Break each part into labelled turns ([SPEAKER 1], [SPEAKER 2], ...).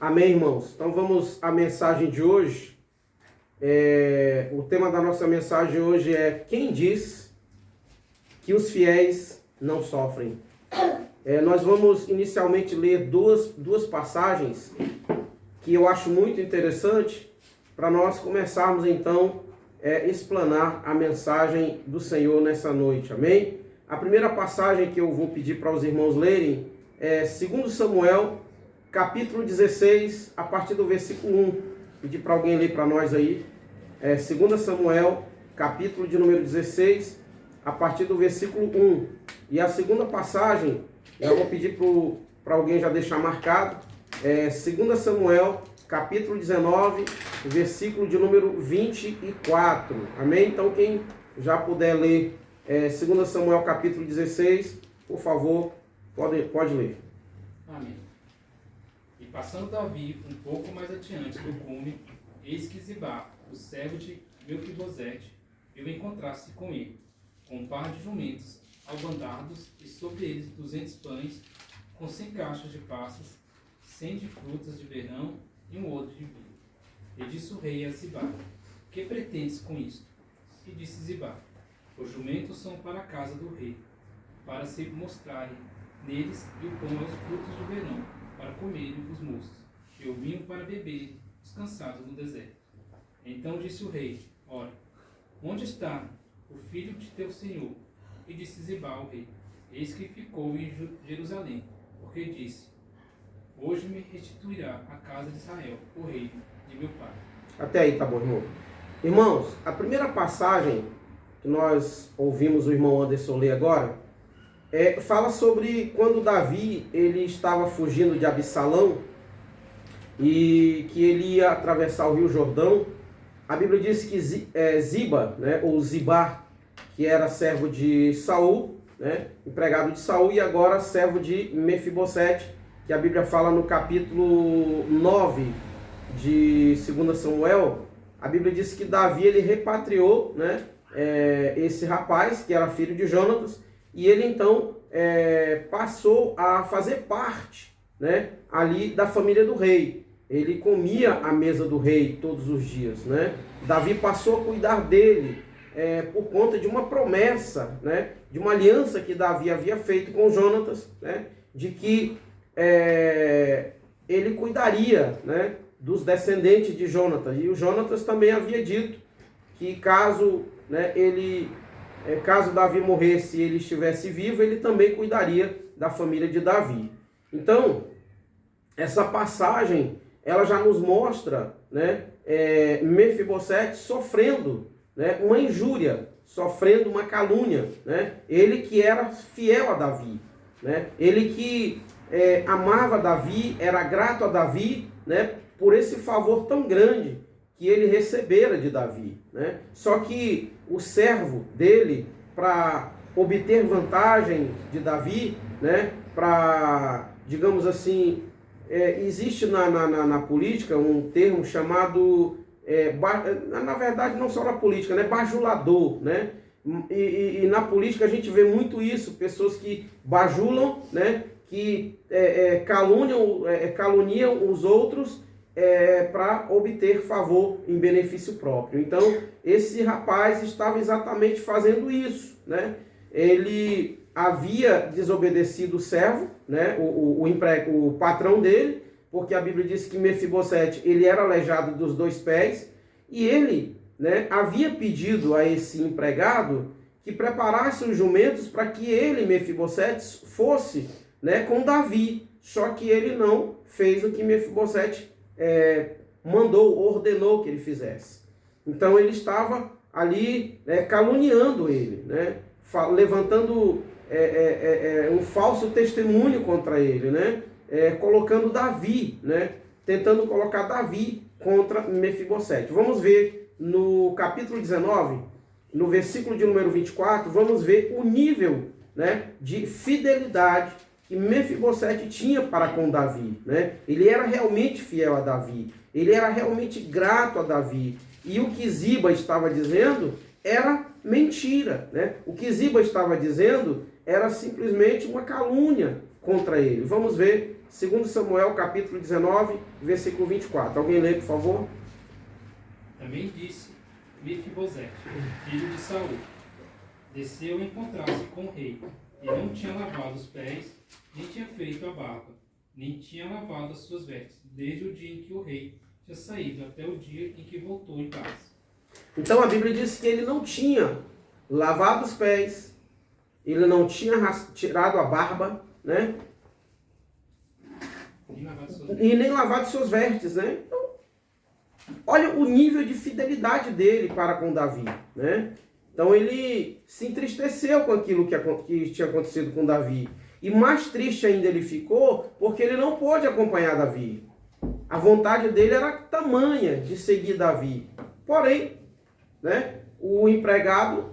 [SPEAKER 1] Amém, irmãos? Então vamos à mensagem de hoje. O tema da nossa mensagem hoje é: quem diz que os fiéis não sofrem? Nós vamos inicialmente ler duas passagens que eu acho muito interessante para nós começarmos então explanar a mensagem do Senhor nessa noite. Amém? A primeira passagem que eu vou pedir para os irmãos lerem é 2 Samuel, capítulo 16, a partir do versículo 1. Pedir para alguém ler para nós aí. 2 Samuel, capítulo de número 16, a partir do versículo 1. E a segunda passagem, eu vou pedir para alguém já deixar marcado. 2 Samuel, capítulo 19, versículo de número 24. Amém? Então quem já puder ler 2 Samuel, capítulo 16, por favor, pode ler.
[SPEAKER 2] Amém. E passando Davi um pouco mais adiante do cume, eis que Ziba, o servo de Mefibosete, veio encontrar-se com ele, com um par de jumentos albandados, e sobre eles 200 pães, com 100 caixas de passas, 100 de frutas de verão e um odre de vinho. E disse o rei a Ziba: que pretendes com isto? E disse Ziba: os jumentos são para a casa do rei, para se mostrarem neles, e o pão aos frutos do verão, para comerem os moços, e o vinho para beber, os cansados no deserto. Então disse o rei: ora, onde está o filho de teu senhor? E disse Ziba ao rei: eis que ficou em Jerusalém, porque disse: hoje me restituirá a casa de Israel, o reino de meu pai.
[SPEAKER 1] Até aí, tá bom, irmão? Irmãos, a primeira passagem que nós ouvimos o irmão Anderson ler agora, fala sobre quando Davi ele estava fugindo de Absalão e que ele ia atravessar o Rio Jordão. A Bíblia diz que Ziba, ou Zibá, que era servo de Saul, empregado de Saul, e agora servo de Mefibosete, que a Bíblia fala no capítulo 9 de 2 Samuel. A Bíblia diz que Davi ele repatriou esse rapaz, que era filho de Jonatas, e ele então passou a fazer parte ali da família do rei. Ele comia à mesa do rei todos os dias. Davi passou a cuidar dele por conta de uma promessa, de uma aliança que Davi havia feito com Jonatas, de que ele cuidaria dos descendentes de Jonatas. E o Jonatas também havia dito que caso Davi morresse e ele estivesse vivo, ele também cuidaria da família de Davi. Então, essa passagem, ela já nos mostra Mefibosete sofrendo uma injúria, sofrendo uma calúnia. Ele que era fiel a Davi, ele que amava Davi, era grato a Davi, por esse favor tão grande que ele recebera de Davi. Só que o servo dele, para obter vantagem de Davi, para, digamos assim, existe na política um termo chamado, na verdade não só na política, bajulador. E na política a gente vê muito isso, pessoas que bajulam, que caluniam os outros para obter favor em benefício próprio. Então, esse rapaz estava exatamente fazendo isso. Ele havia desobedecido o servo, o patrão dele, porque a Bíblia diz que Mefibosete ele era aleijado dos 2 pés, e ele havia pedido a esse empregado que preparasse os jumentos para que ele, Mefibosete, fosse com Davi. Só que ele não fez o que Mefibosete ordenou que ele fizesse. Então ele estava ali caluniando ele, levantando um falso testemunho contra ele, colocando Davi, tentando colocar Davi contra Mefibosete. Vamos ver no capítulo 19, no versículo de número 24, vamos ver o nível de fidelidade que Mefibosete tinha para com Davi. Ele era realmente fiel a Davi, ele era realmente grato a Davi. E o que Ziba estava dizendo era mentira. O que Ziba estava dizendo era simplesmente uma calúnia contra ele. Vamos ver 2 Samuel capítulo 19, versículo 24. Alguém lê, por favor?
[SPEAKER 2] Também disse Mefibosete, filho de Saul, desceu a encontrar-se com o rei, e não tinha lavado os pés, nem tinha feito a barba, nem tinha lavado as suas vestes, desde o dia em que o rei tinha saído até o dia em que voltou em paz.
[SPEAKER 1] Então a Bíblia diz que ele não tinha lavado os pés, ele não tinha tirado a barba, né? E nem lavado suas vestes, né? Então, olha o nível de fidelidade dele para com Davi, né? Então ele se entristeceu com aquilo que tinha acontecido com Davi. E mais triste ainda ele ficou porque ele não pôde acompanhar Davi. A vontade dele era tamanha de seguir Davi. Porém, né, o empregado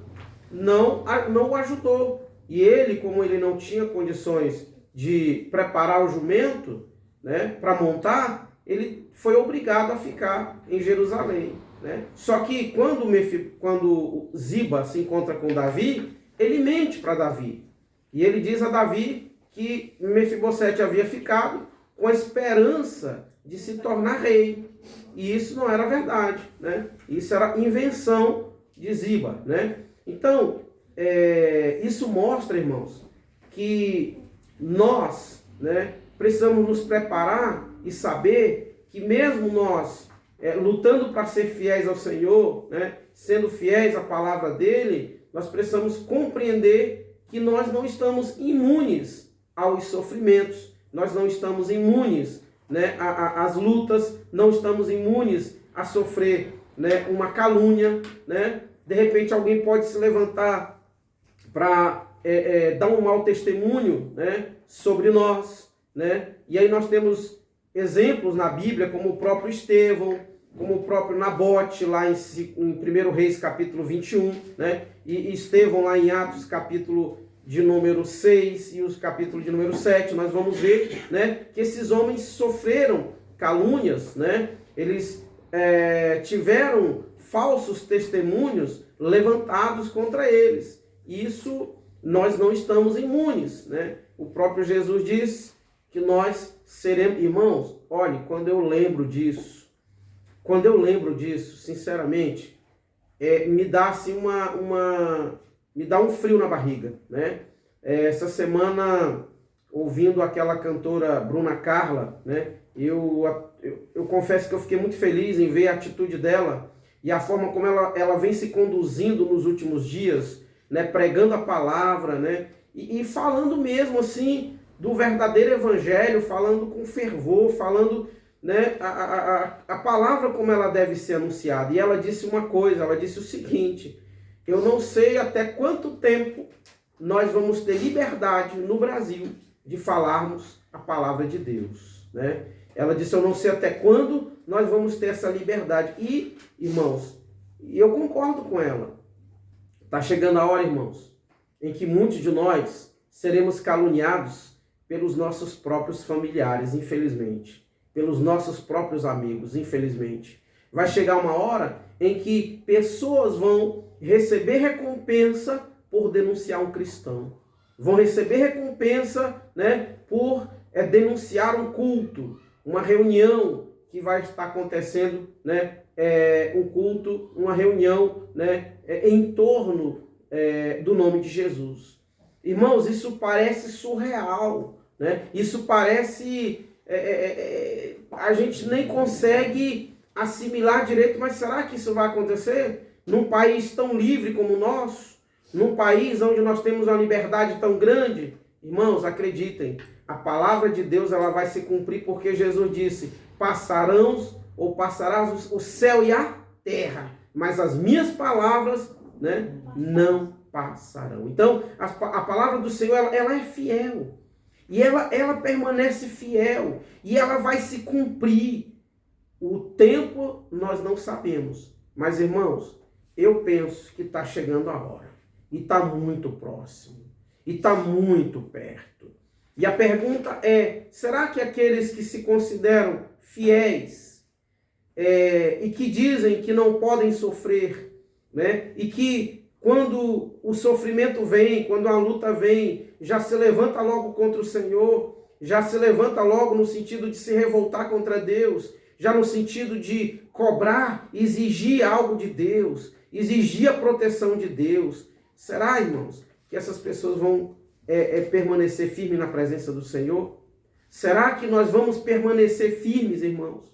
[SPEAKER 1] não o ajudou. E ele, como ele não tinha condições de preparar o jumento, né, para montar, ele foi obrigado a ficar em Jerusalém, né? Só que quando Ziba se encontra com Davi, ele mente para Davi. E ele diz a Davi que Mefibosete havia ficado com a esperança de se tornar rei. E isso não era verdade, né? Isso era invenção de Ziba, né? Então, isso mostra, irmãos, que nós, né, precisamos nos preparar e saber que mesmo nós lutando para ser fiéis ao Senhor, né, sendo fiéis à palavra dele, nós precisamos compreender que nós não estamos imunes aos sofrimentos, nós não estamos imunes, né, às lutas, não estamos imunes a sofrer, né, uma calúnia, né? De repente alguém pode se levantar para dar um mau testemunho, né, sobre nós, né? E aí nós temos exemplos na Bíblia, como o próprio Estevão, como o próprio Nabote, lá em 1 Reis, capítulo 21, né? E Estevão, lá em Atos, capítulo de número 6 e os capítulos de número 7, nós vamos ver, né, que esses homens sofreram calúnias, né? Eles tiveram falsos testemunhos levantados contra eles. Isso nós não estamos imunes, né? O próprio Jesus disse que nós seremos, irmãos, olhe, quando eu lembro disso, sinceramente, me dá assim me dá um frio na barriga, né? Essa semana, ouvindo aquela cantora Bruna Carla, né? Eu confesso que eu fiquei muito feliz em ver a atitude dela e a forma como ela vem se conduzindo nos últimos dias, né? Pregando a palavra, né? E falando mesmo assim do verdadeiro evangelho, falando com fervor, falando, né, a palavra como ela deve ser anunciada. E ela disse uma coisa, ela disse o seguinte: eu não sei até quanto tempo nós vamos ter liberdade no Brasil de falarmos a palavra de Deus, né? Ela disse, eu não sei até quando nós vamos ter essa liberdade. E, irmãos, eu concordo com ela. Está chegando a hora, irmãos, em que muitos de nós seremos caluniados pelos nossos próprios familiares, infelizmente. Pelos nossos próprios amigos, infelizmente. Vai chegar uma hora em que pessoas vão receber recompensa por denunciar um cristão. Vão receber recompensa, né, por denunciar um culto, uma reunião que vai estar acontecendo, né, um culto, uma reunião, né, em torno do nome de Jesus. Irmãos, isso parece surreal, né? Isso parece... a gente nem consegue assimilar direito, mas será que isso vai acontecer? Num país tão livre como o nosso? Num país onde nós temos uma liberdade tão grande? Irmãos, acreditem, a palavra de Deus ela vai se cumprir, porque Jesus disse, passarás o céu e a terra, mas as minhas palavras, né, não passarão. Então, a palavra do Senhor, ela é fiel. E ela permanece fiel. E ela vai se cumprir. O tempo nós não sabemos. Mas, irmãos, eu penso que está chegando a hora. E está muito próximo. E está muito perto. E a pergunta é, será que aqueles que se consideram fiéis e que dizem que não podem sofrer, né? E que quando o sofrimento vem, quando a luta vem, já se levanta logo contra o Senhor, já se levanta logo no sentido de se revoltar contra Deus, já no sentido de cobrar, exigir algo de Deus, exigir a proteção de Deus. Será, irmãos, que essas pessoas vão permanecer firmes na presença do Senhor? Será que nós vamos permanecer firmes, irmãos?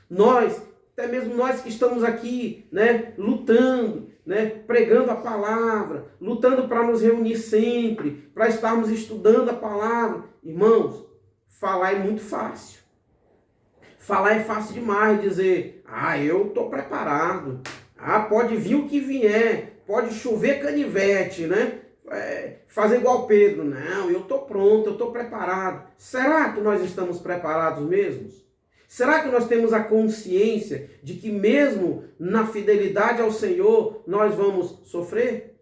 [SPEAKER 1] Nós, até mesmo nós que estamos aqui, né, lutando, né, pregando a palavra, lutando para nos reunir sempre, para estarmos estudando a palavra. Irmãos, falar é muito fácil. Falar é fácil demais, dizer, eu estou preparado. Pode vir o que vier, pode chover canivete, né? Fazer igual Pedro. Não, eu estou pronto, eu estou preparado. Será que nós estamos preparados mesmos? Será que nós temos a consciência de que mesmo na fidelidade ao Senhor nós vamos sofrer?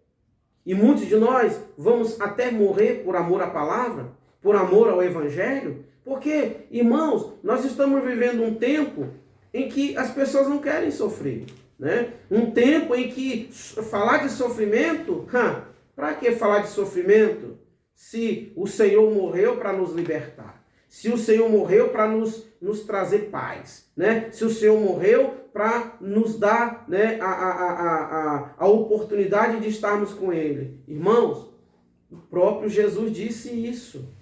[SPEAKER 1] E muitos de nós vamos até morrer por amor à palavra, por amor ao Evangelho? Porque, irmãos, nós estamos vivendo um tempo em que as pessoas não querem sofrer, né? Um tempo em que falar de sofrimento, para que falar de sofrimento se o Senhor morreu para nos libertar? Se o Senhor morreu para nos trazer paz, né? Se o Senhor morreu para nos dar, né, a oportunidade de estarmos com Ele. Irmãos, o próprio Jesus disse isso.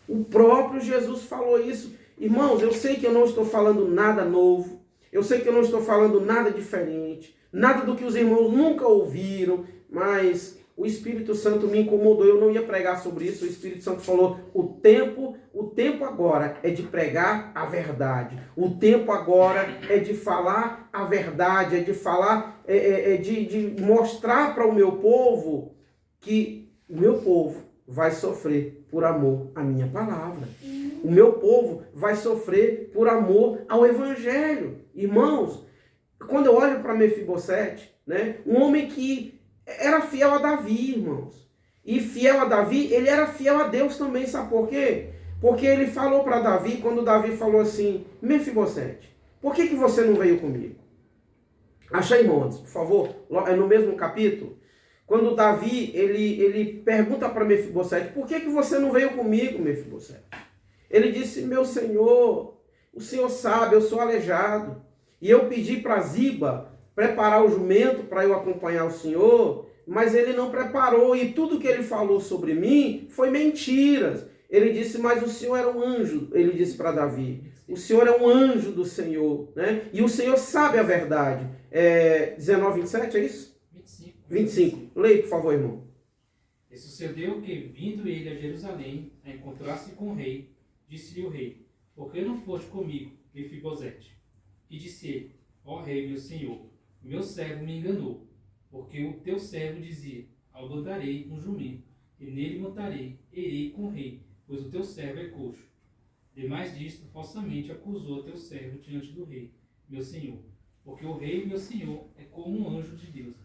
[SPEAKER 1] O próprio Jesus falou isso. Irmãos, eu sei que eu não estou falando nada novo. Eu sei que eu não estou falando nada diferente. Nada do que os irmãos nunca ouviram. Mas o Espírito Santo me incomodou. Eu não ia pregar sobre isso. O Espírito Santo falou, o tempo agora é de pregar a verdade. O tempo agora é de falar a verdade. É de falar, de mostrar para o meu povo que o meu povo vai sofrer por amor à minha palavra. O meu povo vai sofrer por amor ao Evangelho. Irmãos, quando eu olho para Mefibosete, né, um homem que era fiel a Davi, irmãos. E fiel a Davi, ele era fiel a Deus também, sabe por quê? Porque ele falou para Davi, quando Davi falou assim, Mefibosete, por que você não veio comigo? Acha aí, irmãos, por favor, é no mesmo capítulo. Quando Davi, ele pergunta para Mefibosete, por que você não veio comigo, Mefibosete? Ele disse, meu senhor, o senhor sabe, eu sou aleijado. E eu pedi para Ziba preparar o jumento para eu acompanhar o senhor, mas ele não preparou. E tudo que ele falou sobre mim foi mentiras. Ele disse, mas o senhor era um anjo. Ele disse para Davi, o senhor é um anjo do Senhor, né? E o Senhor sabe a verdade. 19, 27, é isso? 25. Leia, por favor, irmão.
[SPEAKER 2] E sucedeu que, vindo ele a Jerusalém, a encontrar-se com o rei, disse-lhe o rei, por que não foste comigo, Mefibosete? E disse ele, ó rei, meu senhor, meu servo me enganou, porque o teu servo dizia, albandarei um jumento, e nele montarei, irei com o rei, pois o teu servo é coxo. Demais disto, falsamente acusou o teu servo diante do rei, meu senhor, porque o rei, meu senhor, é como um anjo de Deus.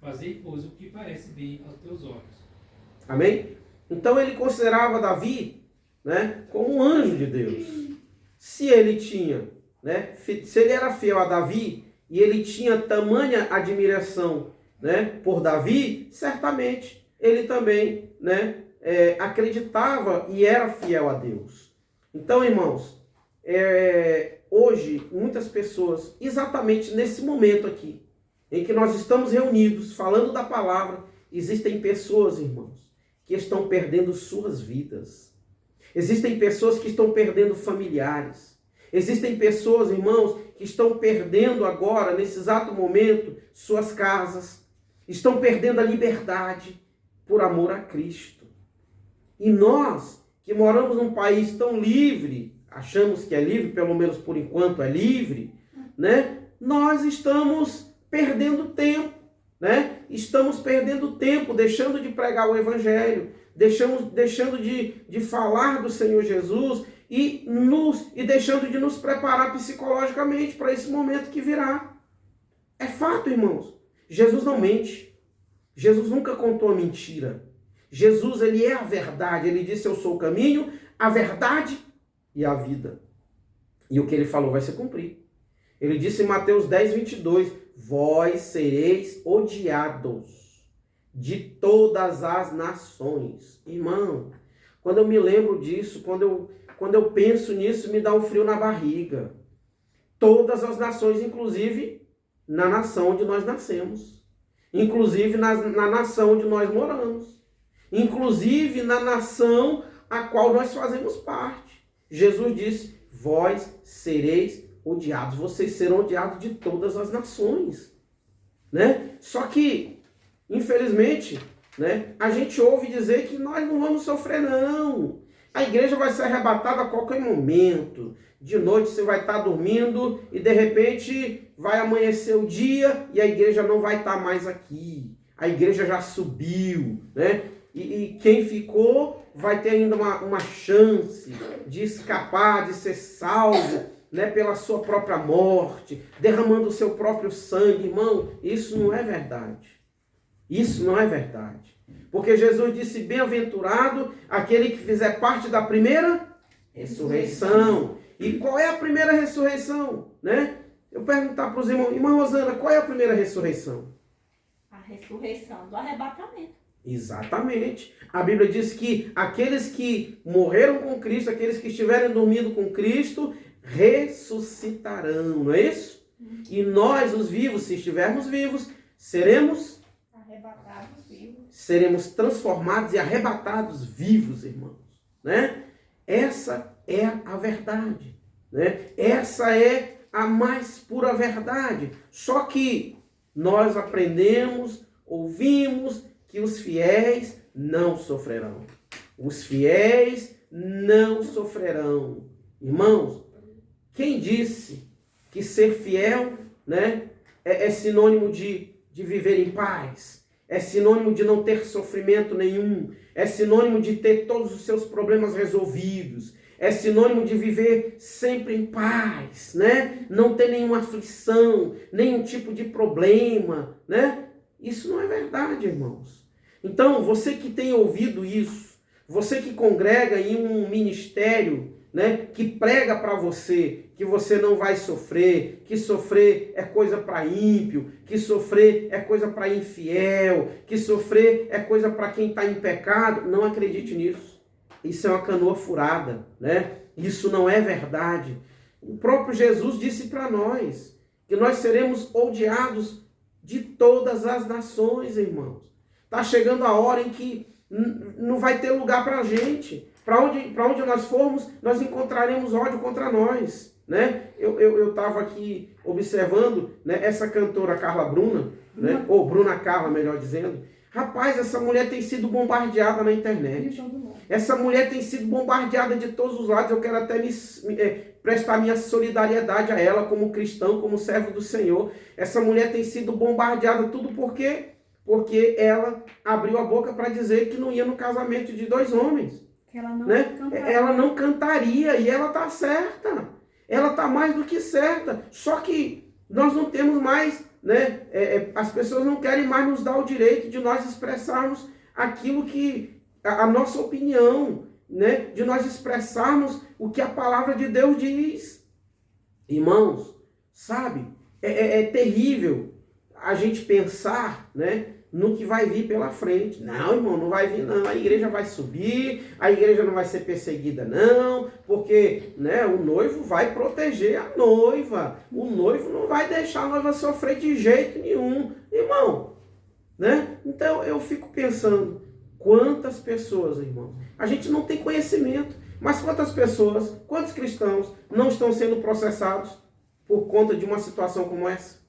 [SPEAKER 2] Fazei, pois, o que parece bem aos teus olhos.
[SPEAKER 1] Amém? Então ele considerava Davi, né, como um anjo de Deus. Se ele tinha, né, se ele era fiel a Davi e ele tinha tamanha admiração, né, por Davi, certamente ele também, né, acreditava e era fiel a Deus. Então, irmãos, hoje muitas pessoas, exatamente nesse momento aqui, em que nós estamos reunidos falando da palavra, existem pessoas, irmãos, que estão perdendo suas vidas. Existem pessoas que estão perdendo familiares. Existem pessoas, irmãos, que estão perdendo agora, nesse exato momento, suas casas. Estão perdendo a liberdade por amor a Cristo. E nós, que moramos num país tão livre, achamos que é livre, pelo menos por enquanto é livre, né? Nós estamos perdendo tempo, né? Estamos perdendo tempo, deixando de pregar o Evangelho, deixando de falar do Senhor Jesus e deixando de nos preparar psicologicamente para esse momento que virá. É fato, irmãos. Jesus não mente. Jesus nunca contou a mentira. Jesus, ele é a verdade. Ele disse, eu sou o caminho, a verdade e a vida. E o que ele falou vai se cumprir. Ele disse em Mateus 10, 22, vós sereis odiados de todas as nações. Irmão, quando eu me lembro disso, quando quando eu penso nisso, me dá um frio na barriga. Todas as nações, inclusive na nação onde nós nascemos. Inclusive na nação onde nós moramos. Inclusive na nação a qual nós fazemos parte. Jesus disse, vós sereis odiados. Vocês serão odiados de todas as nações. Né? Só que, infelizmente, né, a gente ouve dizer que nós não vamos sofrer, não. A igreja vai ser arrebatada a qualquer momento. De noite você vai estar dormindo e de repente vai amanhecer o dia e a igreja não vai estar mais aqui. A igreja já subiu, né? E quem ficou vai ter ainda uma chance de escapar, de ser salvo, né, pela sua própria morte, derramando o seu próprio sangue. Irmão, isso não é verdade. Isso não é verdade. Porque Jesus disse, bem-aventurado aquele que fizer parte da primeira ressurreição. E qual é a primeira ressurreição? Né? Eu perguntar para os irmãos, irmã Rosana, qual é a primeira ressurreição?
[SPEAKER 3] A ressurreição do arrebatamento.
[SPEAKER 1] Exatamente. A Bíblia diz que aqueles que morreram com Cristo, aqueles que estiverem dormindo com Cristo, ressuscitarão, não é isso? E nós, os vivos, se estivermos vivos, seremos
[SPEAKER 3] arrebatados vivos.
[SPEAKER 1] Seremos transformados e arrebatados vivos, irmãos. Né? Essa é a verdade. Né? Essa é a mais pura verdade. Só que nós aprendemos, ouvimos que os fiéis não sofrerão. Os fiéis não sofrerão. Irmãos, quem disse que ser fiel, né, é sinônimo de viver em paz? É sinônimo de não ter sofrimento nenhum? É sinônimo de ter todos os seus problemas resolvidos? É sinônimo de viver sempre em paz, né? Não ter nenhuma aflição, nenhum tipo de problema, né? Isso não é verdade, irmãos. Então, você que tem ouvido isso, você que congrega em um ministério, né, que prega para você que você não vai sofrer, que sofrer é coisa para ímpio, que sofrer é coisa para infiel, que sofrer é coisa para quem está em pecado, não acredite nisso. Isso é uma canoa furada, né? Isso não é verdade. O próprio Jesus disse para nós que nós seremos odiados de todas as nações, irmãos. Está chegando a hora em que não vai ter lugar para a gente. Para onde nós formos, nós encontraremos ódio contra nós. Né? Eu estava aqui observando, né, essa cantora Carla Bruna, né? Ou Bruna Carla, melhor dizendo. Rapaz, essa mulher tem sido bombardeada na internet. Essa mulher tem sido bombardeada de todos os lados. Eu quero até prestar minha solidariedade a ela como cristão, como servo do Senhor. Essa mulher tem sido bombardeada tudo porque ela abriu a boca para dizer que não ia no casamento de dois homens. Ela não cantaria e ela está certa. Ela está mais do que certa. Só que nós não temos mais, né? As pessoas não querem mais nos dar o direito de nós expressarmos aquilo que a nossa opinião, né? De nós expressarmos o que a palavra de Deus diz. Irmãos, sabe? É terrível a gente pensar, né, no que vai vir pela frente. Não, irmão, não vai vir não. A igreja vai subir, a igreja não vai ser perseguida não, porque, né, o noivo vai proteger a noiva. O noivo não vai deixar a noiva sofrer de jeito nenhum. Irmão, né? Então eu fico pensando, quantas pessoas, irmão, a gente não tem conhecimento, mas quantas pessoas, quantos cristãos não estão sendo processados por conta de uma situação como essa?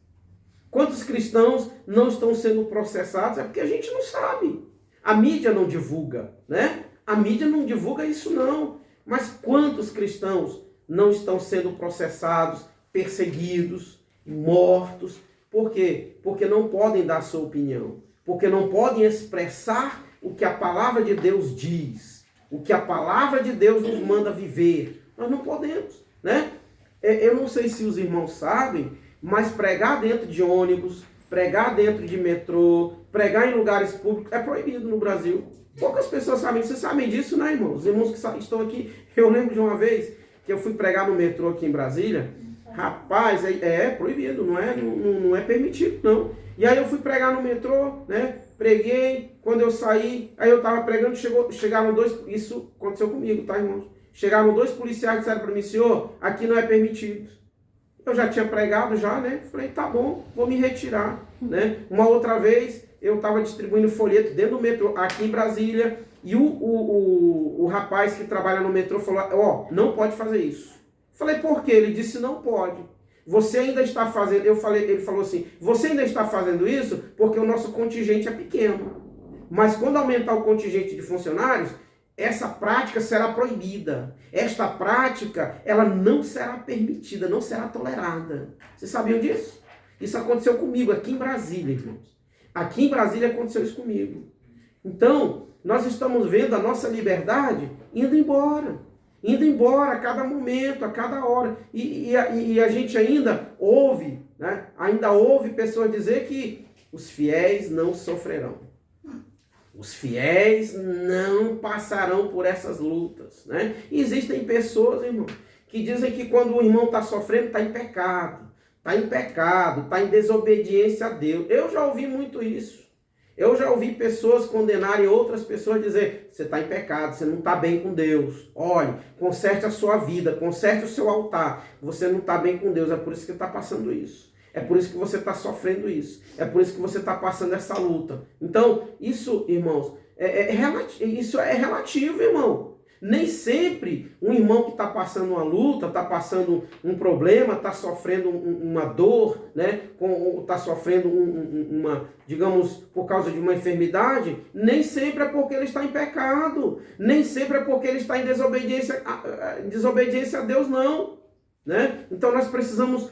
[SPEAKER 1] Quantos cristãos não estão sendo processados? É porque a gente não sabe. A mídia não divulga, né? A mídia não divulga isso não. Mas quantos cristãos não estão sendo processados, perseguidos, mortos? Por quê? Porque não podem dar sua opinião. Porque não podem expressar o que a palavra de Deus diz. O que a palavra de Deus nos manda viver. Nós não podemos, né? Eu não sei se os irmãos sabem, mas pregar dentro de ônibus, pregar dentro de metrô, pregar em lugares públicos é proibido no Brasil. Poucas pessoas sabem. Vocês sabem disso, né, irmãos? Os irmãos que estão aqui, eu lembro de uma vez que eu fui pregar no metrô aqui em Brasília. Rapaz, é proibido, não é permitido, não. E aí eu fui pregar no metrô, né? Preguei, quando eu saí, aí eu estava pregando, chegaram dois, isso aconteceu comigo, tá, irmãos? chegaram 2 policiais e disseram para mim, senhor, aqui não é permitido. Eu já tinha pregado já, né? Falei, tá bom, vou me retirar, né? Uma outra vez, eu estava distribuindo folheto dentro do metrô, aqui em Brasília, e o rapaz que trabalha no metrô falou, ó, não pode fazer isso. Falei, por quê? Ele disse, não pode. Você ainda está fazendo, ele falou assim, você ainda está fazendo isso porque o nosso contingente é pequeno. Mas quando aumentar o contingente de funcionários, essa prática será proibida. Esta prática, ela não será permitida, não será tolerada. Vocês sabiam disso? Isso aconteceu comigo aqui em Brasília, irmãos. Aqui em Brasília aconteceu isso comigo. Então, nós estamos vendo a nossa liberdade indo embora. Indo embora a cada momento, a cada hora. E a gente ainda ouve, né? Ainda ouve pessoas dizer que os fiéis não sofrerão. Os fiéis não passarão por essas lutas, né? E existem pessoas, irmão, que dizem que quando o irmão está sofrendo, está em pecado. Está em pecado, está em desobediência a Deus. Eu já ouvi muito isso. Eu já ouvi pessoas condenarem outras pessoas, dizer, você está em pecado, você não está bem com Deus. Olhe, conserte a sua vida, conserte o seu altar. Você não está bem com Deus, é por isso que está passando isso. É por isso que você está sofrendo isso. É por isso que você está passando essa luta. Então, isso, irmãos, isso é relativo, irmão. Nem sempre um irmão que está passando uma luta, está passando um problema, está sofrendo uma dor, né? Está sofrendo digamos, por causa de uma enfermidade, nem sempre é porque ele está em pecado. Nem sempre é porque ele está em desobediência a Deus, não. Né? Então, nós precisamos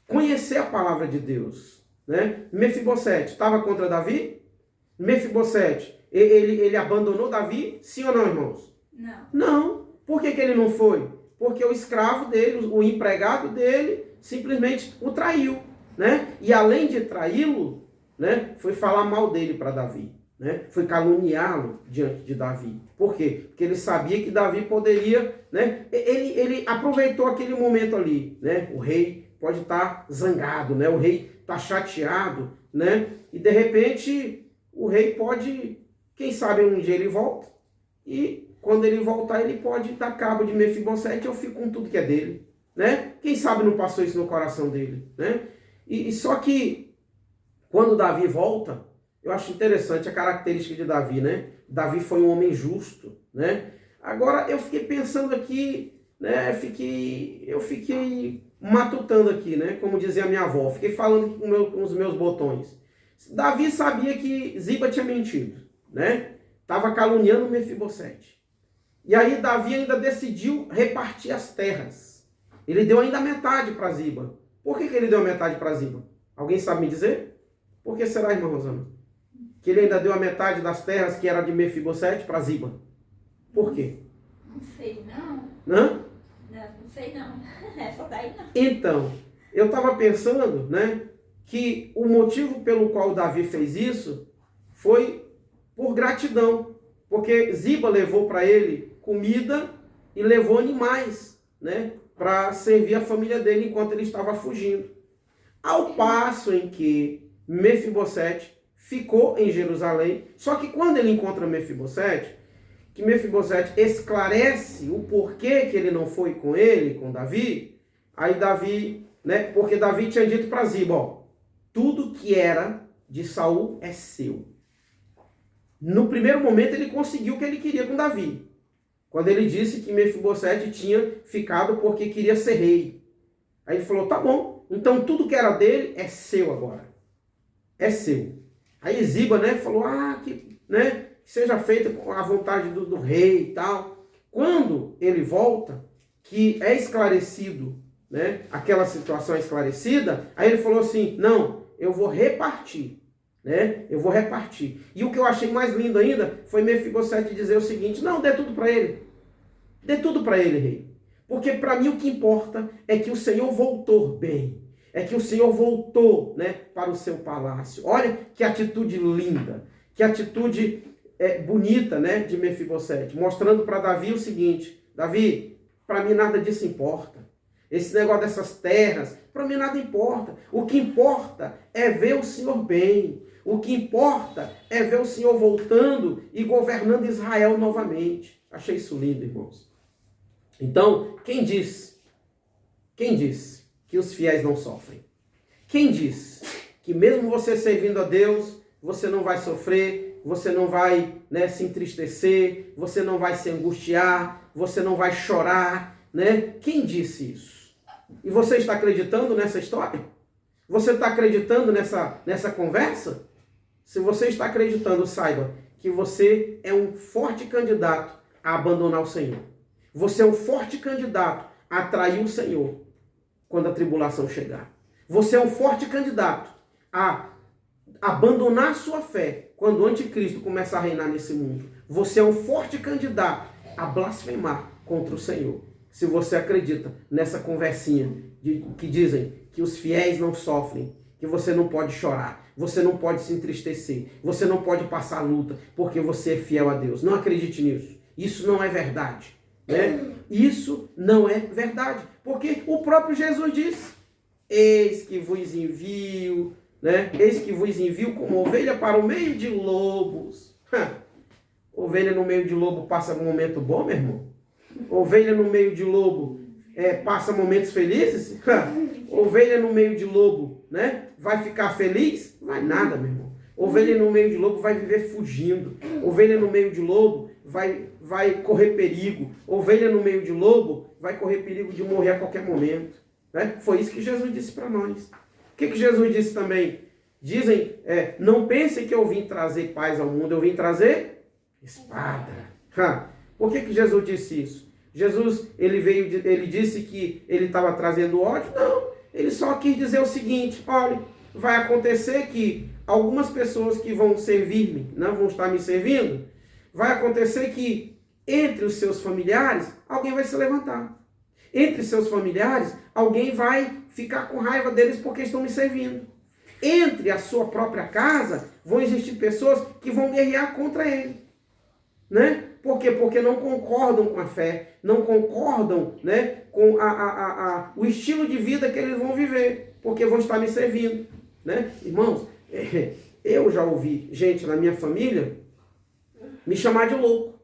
[SPEAKER 1] conhecer a palavra de Deus, né? Mefibosete estava contra Davi? Mefibosete, ele abandonou Davi? Sim ou não, irmãos?
[SPEAKER 3] Não.
[SPEAKER 1] Não. Por que ele não foi? Porque o escravo dele, o empregado dele, simplesmente o traiu, né? E além de traí-lo, né, foi falar mal dele para Davi, né? Foi caluniá-lo diante de Davi. Por quê? Porque ele sabia que Davi poderia, né? Ele aproveitou aquele momento ali, né? O rei pode estar zangado, né? O rei está chateado, né? E de repente o rei pode, quem sabe um dia ele volta, e quando ele voltar ele pode dar cabo de Mefibosete, eu fico com tudo que é dele, né? Quem sabe não passou isso no coração dele, né? E só que quando Davi volta, eu acho interessante a característica de Davi, né? Davi foi um homem justo, né? Agora eu fiquei pensando aqui, né? Eu fiquei matutando aqui, né? Como dizia a minha avó, fiquei falando com os meus botões. Davi sabia que Ziba tinha mentido, né? Estava caluniando Mefibosete. E aí Davi ainda decidiu repartir as terras. Ele deu ainda metade para Ziba. Por que ele deu a metade para Ziba? Alguém sabe me dizer? Por que será, irmã Rosana? Que ele ainda deu a metade das terras que era de Mefibosete para Ziba. Por quê?
[SPEAKER 3] Não sei, não.
[SPEAKER 1] Hã?
[SPEAKER 3] Não sei, não. Essa daí não.
[SPEAKER 1] Então, eu estava pensando, né, que o motivo pelo qual Davi fez isso foi por gratidão. Porque Ziba levou para ele comida e levou animais, né, para servir a família dele enquanto ele estava fugindo. Ao passo em que Mefibosete ficou em Jerusalém, só que quando ele encontra Mefibosete, que Mefibosete esclarece o porquê que ele não foi com ele, com Davi, aí Davi, né, porque Davi tinha dito para Ziba, ó, tudo que era de Saul é seu. No primeiro momento ele conseguiu o que ele queria com Davi, quando ele disse que Mefibosete tinha ficado porque queria ser rei. Aí ele falou, tá bom, então tudo que era dele é seu agora. É seu. Aí Ziba, né, falou, que seja feita com a vontade do rei e tal. Quando ele volta, que é esclarecido, né, aquela situação é esclarecida, aí ele falou assim, não, eu vou repartir, né, eu vou repartir. E o que eu achei mais lindo ainda foi Mefibosete dizer o seguinte, não, dê tudo para ele. Dê tudo para ele, rei. Porque para mim o que importa é que o Senhor voltou bem. É que o Senhor voltou, né, para o seu palácio. Olha que atitude linda, que atitude bonita, né, de Mefibosete, mostrando para Davi o seguinte, Davi, para mim nada disso importa. Esse negócio dessas terras, para mim nada importa. O que importa é ver o Senhor bem. O que importa é ver o Senhor voltando e governando Israel novamente. Achei isso lindo, irmãos. Então, quem diz que os fiéis não sofrem? Quem diz que mesmo você servindo a Deus, você não vai sofrer, você não vai, né, se entristecer, você não vai se angustiar, você não vai chorar, né? Quem disse isso? E você está acreditando nessa história? Você está acreditando nessa conversa? Se você está acreditando, saiba que você é um forte candidato a abandonar o Senhor. Você é um forte candidato a trair o Senhor quando a tribulação chegar. Você é um forte candidato a abandonar sua fé quando o anticristo começar a reinar nesse mundo. Você é um forte candidato a blasfemar contra o Senhor. Se você acredita nessa conversinha que dizem que os fiéis não sofrem, que você não pode chorar, você não pode se entristecer, você não pode passar luta, porque você é fiel a Deus. Não acredite nisso. Isso não é verdade. Né? Isso não é verdade. Porque o próprio Jesus disse: eis que vos envio, né? Eis que vos envio como ovelha para o meio de lobos. Ovelha no meio de lobo passa um momento bom, meu irmão? Ovelha no meio de lobo passa momentos felizes? Ovelha no meio de lobo, né? Vai ficar feliz? Vai nada, meu irmão. Ovelha no meio de lobo vai viver fugindo. Ovelha no meio de lobo vai correr perigo. Ovelha no meio de lobo vai correr perigo de morrer a qualquer momento. Né? Foi isso que Jesus disse para nós. O que Jesus disse também? Dizem, não pensem que eu vim trazer paz ao mundo, eu vim trazer espada. Por que Jesus disse isso? Jesus, ele disse que ele estava trazendo ódio? Não, ele só quis dizer o seguinte: olha, vai acontecer que algumas pessoas que vão servir-me, não vão estar me servindo, vai acontecer que entre os seus familiares, alguém vai se levantar. Entre seus familiares, alguém vai ficar com raiva deles porque estão me servindo. Entre a sua própria casa, vão existir pessoas que vão guerrear contra ele. Né? Por quê? Porque não concordam com a fé, não concordam, né, com o estilo de vida que eles vão viver, porque vão estar me servindo. Né? Irmãos, eu já ouvi gente na minha família me chamar de louco.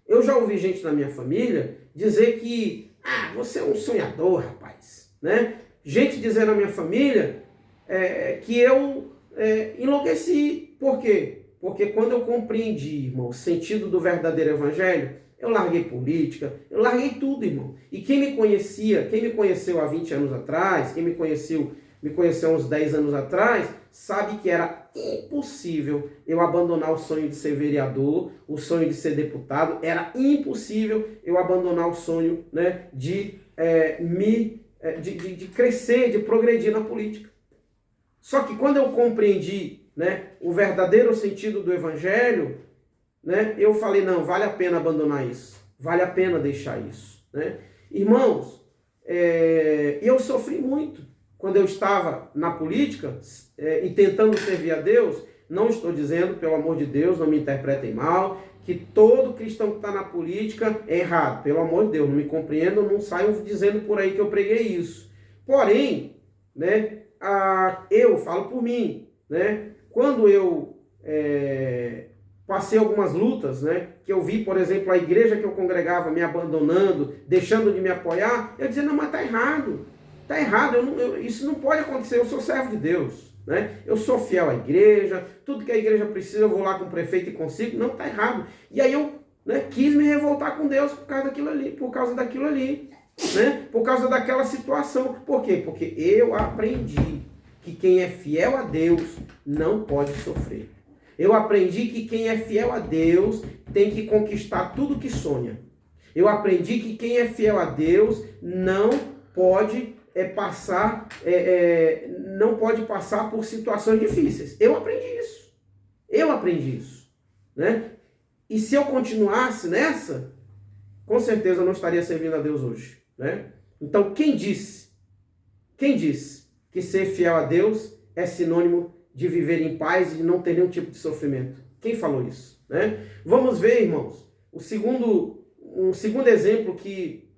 [SPEAKER 1] Eu já ouvi gente na minha família dizer que você é um sonhador, rapaz. Né? Gente dizer na minha família que eu enlouqueci. Por quê? Porque quando eu compreendi, irmão, o sentido do verdadeiro evangelho, eu larguei política, eu larguei tudo, irmão. E quem me conheceu há 20 anos atrás, quem me conheceu há uns 10 anos atrás, sabe que era impossível eu abandonar o sonho de ser vereador, o sonho de ser deputado. Era impossível eu abandonar o sonho, né, de crescer, de progredir na política. Só que quando eu compreendi, né, o verdadeiro sentido do evangelho, né, eu falei, não, vale a pena abandonar isso. Vale a pena deixar isso. Né? Irmãos, eu sofri muito quando eu estava na política e tentando servir a Deus. Não estou dizendo, pelo amor de Deus, não me interpretem mal, que todo cristão que está na política é errado. Pelo amor de Deus, não me compreendam, não saiam dizendo por aí que eu preguei isso. Porém, né, eu falo por mim, né, quando eu passei algumas lutas, né, que eu vi, por exemplo, a igreja que eu congregava me abandonando, deixando de me apoiar, eu dizia, não, mas está errado. Está errado, isso não pode acontecer, eu sou servo de Deus. Né? Eu sou fiel à igreja, tudo que a igreja precisa eu vou lá com o prefeito e consigo. Não, está errado. E aí eu, né, quis me revoltar com Deus por causa daquilo ali, né? Por causa daquela situação. Por quê? Porque eu aprendi que quem é fiel a Deus não pode sofrer. Eu aprendi que quem é fiel a Deus tem que conquistar tudo que sonha. Eu aprendi que quem é fiel a Deus não pode não pode passar por situações difíceis. Eu aprendi isso. Né? E se eu continuasse nessa, com certeza eu não estaria servindo a Deus hoje. Né? Então, quem disse que ser fiel a Deus é sinônimo de viver em paz e de não ter nenhum tipo de sofrimento? Quem falou isso? Né? Vamos ver, irmãos, um segundo exemplo que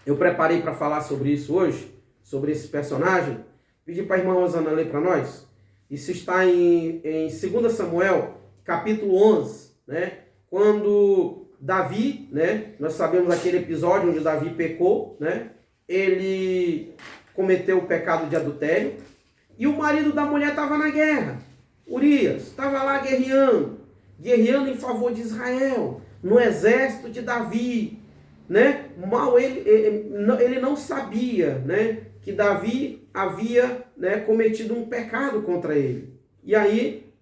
[SPEAKER 1] eu preparei para falar sobre isso hoje, sobre esse personagem. Pedi para a irmã Rosana ler para nós. Isso está em 2 Samuel, capítulo 11, né? Quando Davi, né? Nós sabemos aquele episódio onde Davi pecou, né? Ele cometeu o pecado de adultério e o marido da mulher estava na guerra. Urias estava lá guerreando em favor de Israel, no exército de Davi, né? Mal ele não sabia, né, que Davi havia, né, cometido um pecado contra ele. E aí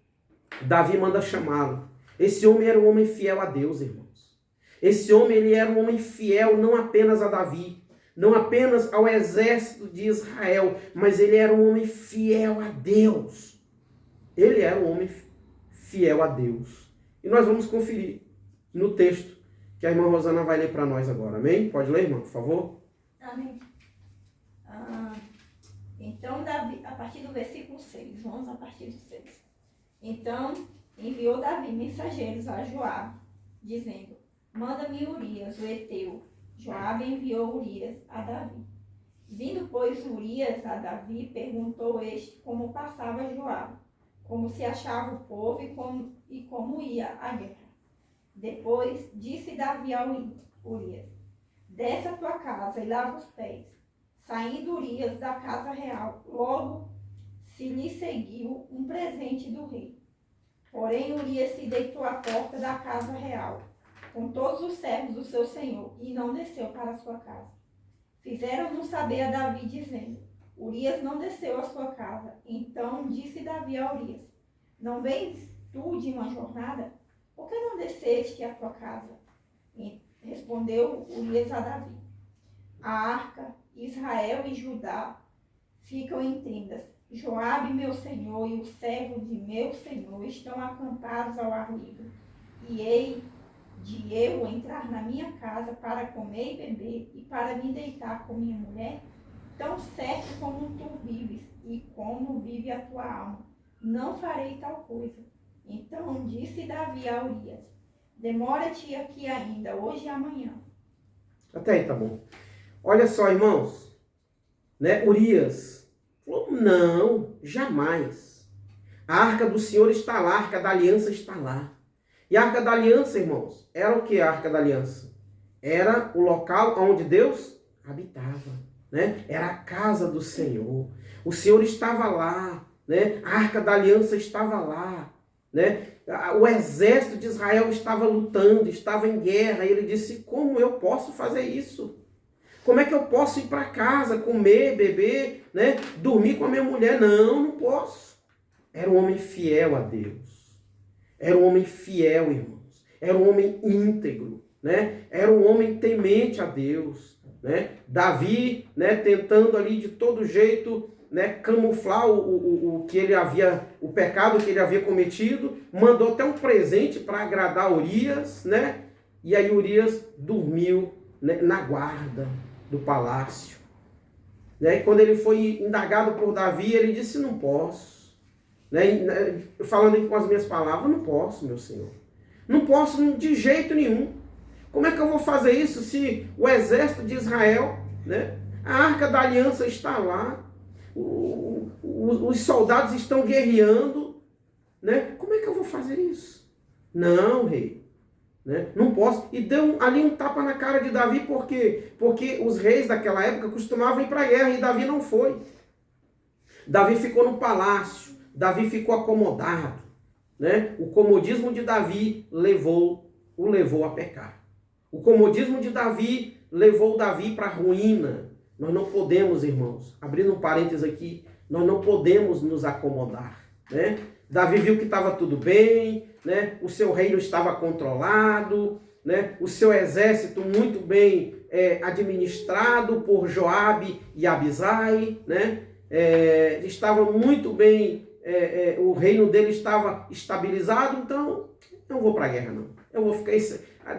[SPEAKER 1] Davi manda chamá-lo. Esse homem era um homem fiel a Deus, irmãos. Esse homem, ele era um homem fiel não apenas a Davi, não apenas ao exército de Israel, mas ele era um homem fiel a Deus. Ele era um homem fiel a Deus. E nós vamos conferir no texto que a irmã Rosana vai ler para nós agora. Amém? Pode ler, irmã, por favor?
[SPEAKER 3] Amém. Então, Davi, a partir do versículo 6, vamos a partir do 6. Então, enviou Davi mensageiros a Joabe, dizendo, manda-me Urias, o heteu. Joabe enviou Urias a Davi. Vindo, pois, Urias a Davi, perguntou este como passava Joabe, como se achava o povo e como ia a guerra. Depois disse Davi ao Urias, desce a tua casa e lava os pés. Saindo Urias da casa real, logo se lhe seguiu um presente do rei. Porém Urias se deitou à porta da casa real, com todos os servos do seu senhor, e não desceu para a sua casa. Fizeram-no saber a Davi, dizendo, Urias não desceu à sua casa. Então disse Davi a Urias, não vens tu de uma jornada? Por que não desceste à tua casa? E respondeu Urias a Davi, a arca, Israel e Judá ficam em tendas. Joabe, meu senhor, e os servos de meu senhor estão acampados ao ar livre. E hei de eu entrar na minha casa para comer e beber e para me deitar com minha mulher? Tão certo como tu vives e como vive a tua alma, não farei tal coisa. Então disse Davi a Urias, demora-te aqui ainda, hoje e amanhã.
[SPEAKER 1] Até aí, tá bom. Olha só, irmãos, né? Urias falou, não, jamais. A arca do Senhor está lá, a arca da aliança está lá. E a arca da aliança, irmãos, era o que a arca da aliança? Era o local onde Deus habitava, né? Era a casa do Senhor. O Senhor estava lá, né? A arca da aliança estava lá, né? O exército de Israel estava lutando, estava em guerra. E ele disse, como eu posso fazer isso? Como é que eu posso ir para casa, comer, beber, né? Dormir com a minha mulher? Não, não posso. Era um homem fiel a Deus. Era um homem fiel, irmãos. Era um homem íntegro, né? Era um homem temente a Deus, né? Davi, né, tentando ali de todo jeito, né, camuflar o que ele havia, o pecado que ele havia cometido, mandou até um presente para agradar Urias, né? E aí Urias dormiu, né, na guarda do palácio. Né? E quando ele foi indagado por Davi, ele disse, não posso. Né? Falando aqui com as minhas palavras, não posso, meu senhor. Não posso de jeito nenhum. Como é que eu vou fazer isso se o exército de Israel, né? A arca da aliança está lá, os soldados estão guerreando, né? Como é que eu vou fazer isso? Não, rei. Né? Não posso. E deu ali um tapa na cara de Davi, por quê? Porque os reis daquela época costumavam ir para a guerra e Davi não foi. Davi ficou no palácio, Davi ficou acomodado. Né? O comodismo de Davi o levou a pecar. O comodismo de Davi levou Davi para a ruína. Nós não podemos, irmãos, abrindo um parênteses aqui, nós não podemos nos acomodar. Né? Davi viu que estava tudo bem, né? O seu reino estava controlado, né? O seu exército muito bem administrado por Joabe e Abisai, né? Estava muito bem, o reino dele estava estabilizado, então não vou para a guerra não.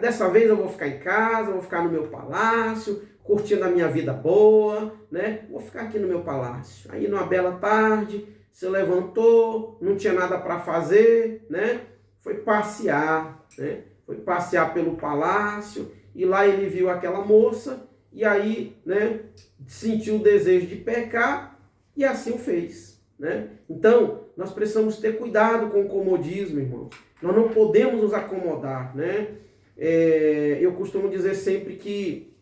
[SPEAKER 1] Dessa vez eu vou ficar em casa, vou ficar no meu palácio, curtindo a minha vida boa, né? Vou ficar aqui no meu palácio. Aí numa bela tarde, se levantou, não tinha nada para fazer, né? Foi passear, né? Foi passear pelo palácio e lá ele viu aquela moça e aí, né, sentiu o desejo de pecar e assim o fez, né? Então, nós precisamos ter cuidado com o comodismo, irmãos. Nós não podemos nos acomodar, né? eu costumo dizer sempre que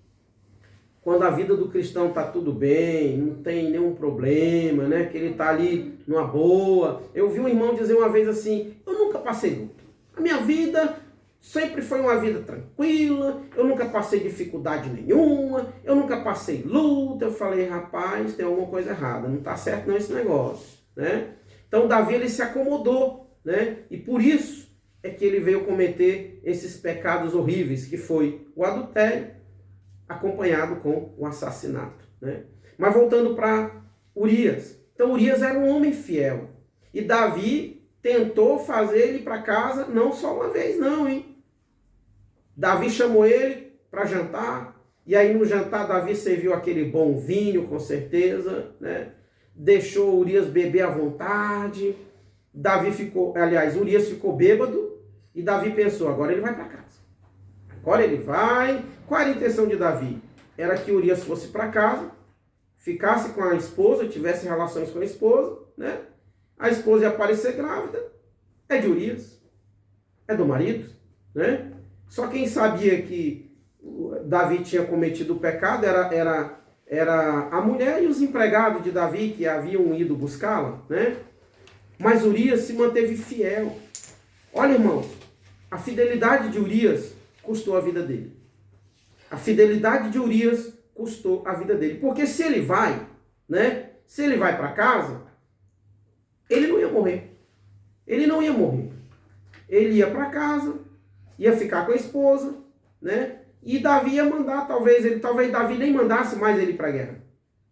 [SPEAKER 1] quando a vida do cristão está tudo bem, não tem nenhum problema, né? Que ele está ali numa boa. Eu vi um irmão dizer uma vez assim, eu nunca passei luta. A minha vida sempre foi uma vida tranquila, eu nunca passei dificuldade nenhuma, eu nunca passei luta. Eu falei, rapaz, tem alguma coisa errada, não está certo não esse negócio, né? Então Davi, ele se acomodou, né? E por isso é que ele veio cometer esses pecados horríveis, que foi o adultério, acompanhado com o assassinato, né? Mas voltando para Urias. Então Urias era um homem fiel. E Davi tentou fazer ele para casa não só uma vez não, hein? Davi chamou ele para jantar. E aí no jantar Davi serviu aquele bom vinho, com certeza, né? Deixou Urias beber à vontade. Urias ficou bêbado. E Davi pensou, agora ele vai para casa. Agora ele vai. Qual era a intenção de Davi? Era que Urias fosse para casa, ficasse com a esposa, tivesse relações com a esposa, né? A esposa ia aparecer grávida. É de Urias. É do marido, né? Só quem sabia que Davi tinha cometido o pecado era a mulher e os empregados de Davi que haviam ido buscá-la, né? Mas Urias se manteve fiel. Olha, irmãos, a fidelidade de Urias custou a vida dele. A fidelidade de Urias custou a vida dele. Porque se ele vai, né? Se ele vai para casa, ele não ia morrer. Ele não ia morrer. Ele ia para casa, ia ficar com a esposa, né? E Davi ia mandar, talvez Davi nem mandasse mais ele para a guerra.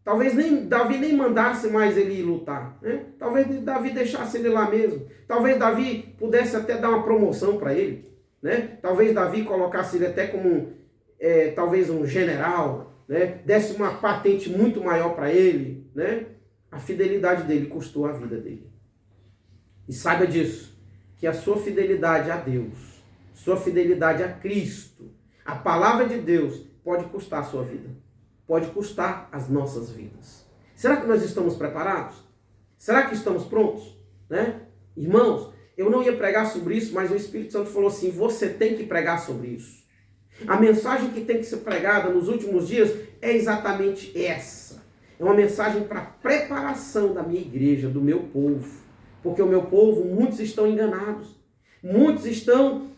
[SPEAKER 1] Talvez Davi nem mandasse mais ele ir lutar, né? Talvez Davi deixasse ele lá mesmo. Talvez Davi pudesse até dar uma promoção para ele, né? Talvez Davi colocasse ele até como talvez um general, né? Desse uma patente muito maior para ele, né? A fidelidade dele custou a vida dele. E saiba disso, que a sua fidelidade a Deus, sua fidelidade a Cristo, a palavra de Deus pode custar a sua vida. Pode custar as nossas vidas. Será que nós estamos preparados? Será que estamos prontos? Né? Irmãos, eu não ia pregar sobre isso, mas o Espírito Santo falou assim, você tem que pregar sobre isso. A mensagem que tem que ser pregada nos últimos dias é exatamente essa. É uma mensagem para preparação da minha igreja, do meu povo. Porque o meu povo, muitos estão enganados. Muitos estão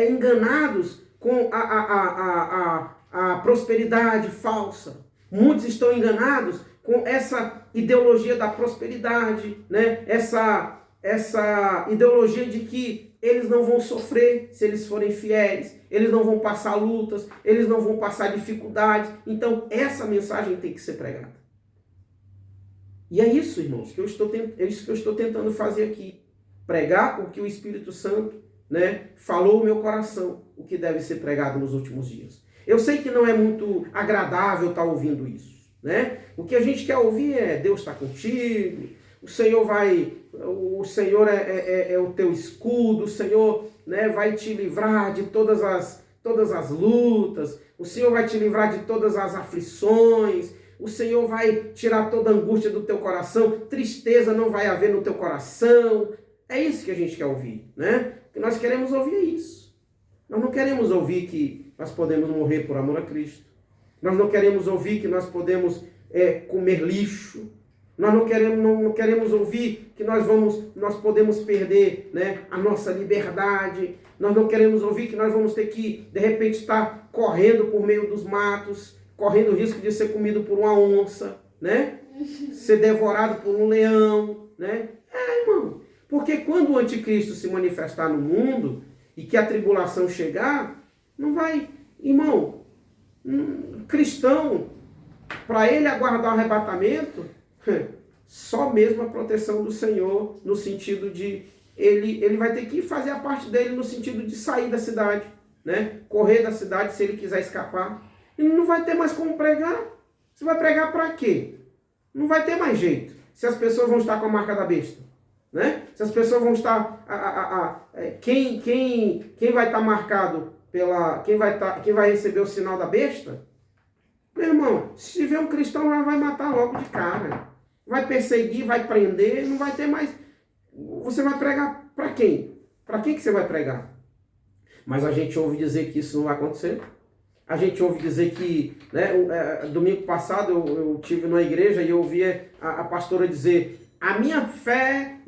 [SPEAKER 1] enganados com a prosperidade falsa. Muitos estão enganados com essa ideologia da prosperidade, né? Essa ideologia de que eles não vão sofrer se eles forem fiéis, eles não vão passar lutas, eles não vão passar dificuldades. Então, essa mensagem tem que ser pregada. E é isso, irmãos, que eu estou tentando fazer aqui. Pregar o que o Espírito Santo, né, falou no meu coração, o que deve ser pregado nos últimos dias. Eu sei que não é muito agradável estar ouvindo isso, né? O que a gente quer ouvir é Deus está contigo, o Senhor é o teu escudo, o Senhor, né, vai te livrar de todas as lutas, o Senhor vai te livrar de todas as aflições, o Senhor vai tirar toda a angústia do teu coração, tristeza não vai haver no teu coração. É isso que a gente quer ouvir, né? Que nós queremos ouvir isso. Nós não queremos ouvir que nós podemos morrer por amor a Cristo. Nós não queremos ouvir que nós podemos comer lixo. Nós não queremos ouvir que nós podemos perder, né, a nossa liberdade. Nós não queremos ouvir que nós vamos ter que, de repente, estar correndo por meio dos matos, correndo o risco de ser comido por uma onça, né? Ser devorado por um leão, né? Irmão, porque quando o anticristo se manifestar no mundo e que a tribulação chegar, não vai, irmão, cristão, para ele aguardar o arrebatamento, só mesmo a proteção do Senhor, no sentido de ele vai ter que fazer a parte dele no sentido de sair da cidade, né? Correr da cidade se ele quiser escapar. E não vai ter mais como pregar. Você vai pregar para quê? Não vai ter mais jeito. Se as pessoas vão estar com a marca da besta, né? Se as pessoas vão estar quem vai estar marcado quem vai receber o sinal da besta? Meu irmão, se tiver um cristão lá, vai matar logo de cara. Vai perseguir, vai prender, não vai ter mais. Você vai pregar para quem? Para quem que você vai pregar? Mas a gente ouve dizer que isso não vai acontecer. A gente ouve dizer que, né, domingo passado eu tive numa igreja e eu ouvi a pastora dizer: a minha fé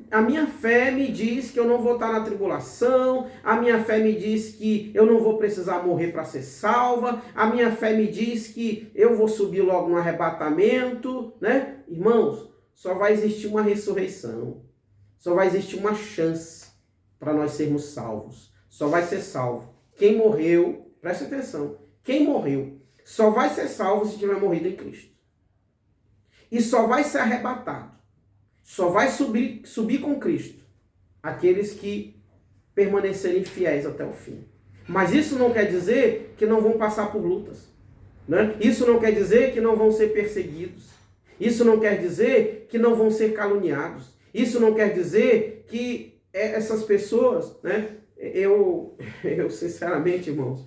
[SPEAKER 1] me diz que eu não vou estar na tribulação, a minha fé me diz que eu não vou precisar morrer para ser salva, a minha fé me diz que eu vou subir logo no arrebatamento, né? Irmãos, só vai existir uma ressurreição, só vai existir uma chance para nós sermos salvos, só vai ser salvo quem morreu, preste atenção, quem morreu só vai ser salvo se tiver morrido em Cristo, e só vai ser arrebatado, só vai subir com Cristo aqueles que permanecerem fiéis até o fim. Mas isso não quer dizer que não vão passar por lutas, né? Isso não quer dizer que não vão ser perseguidos. Isso não quer dizer que não vão ser caluniados. Isso não quer dizer que essas pessoas, né? Eu sinceramente, irmãos,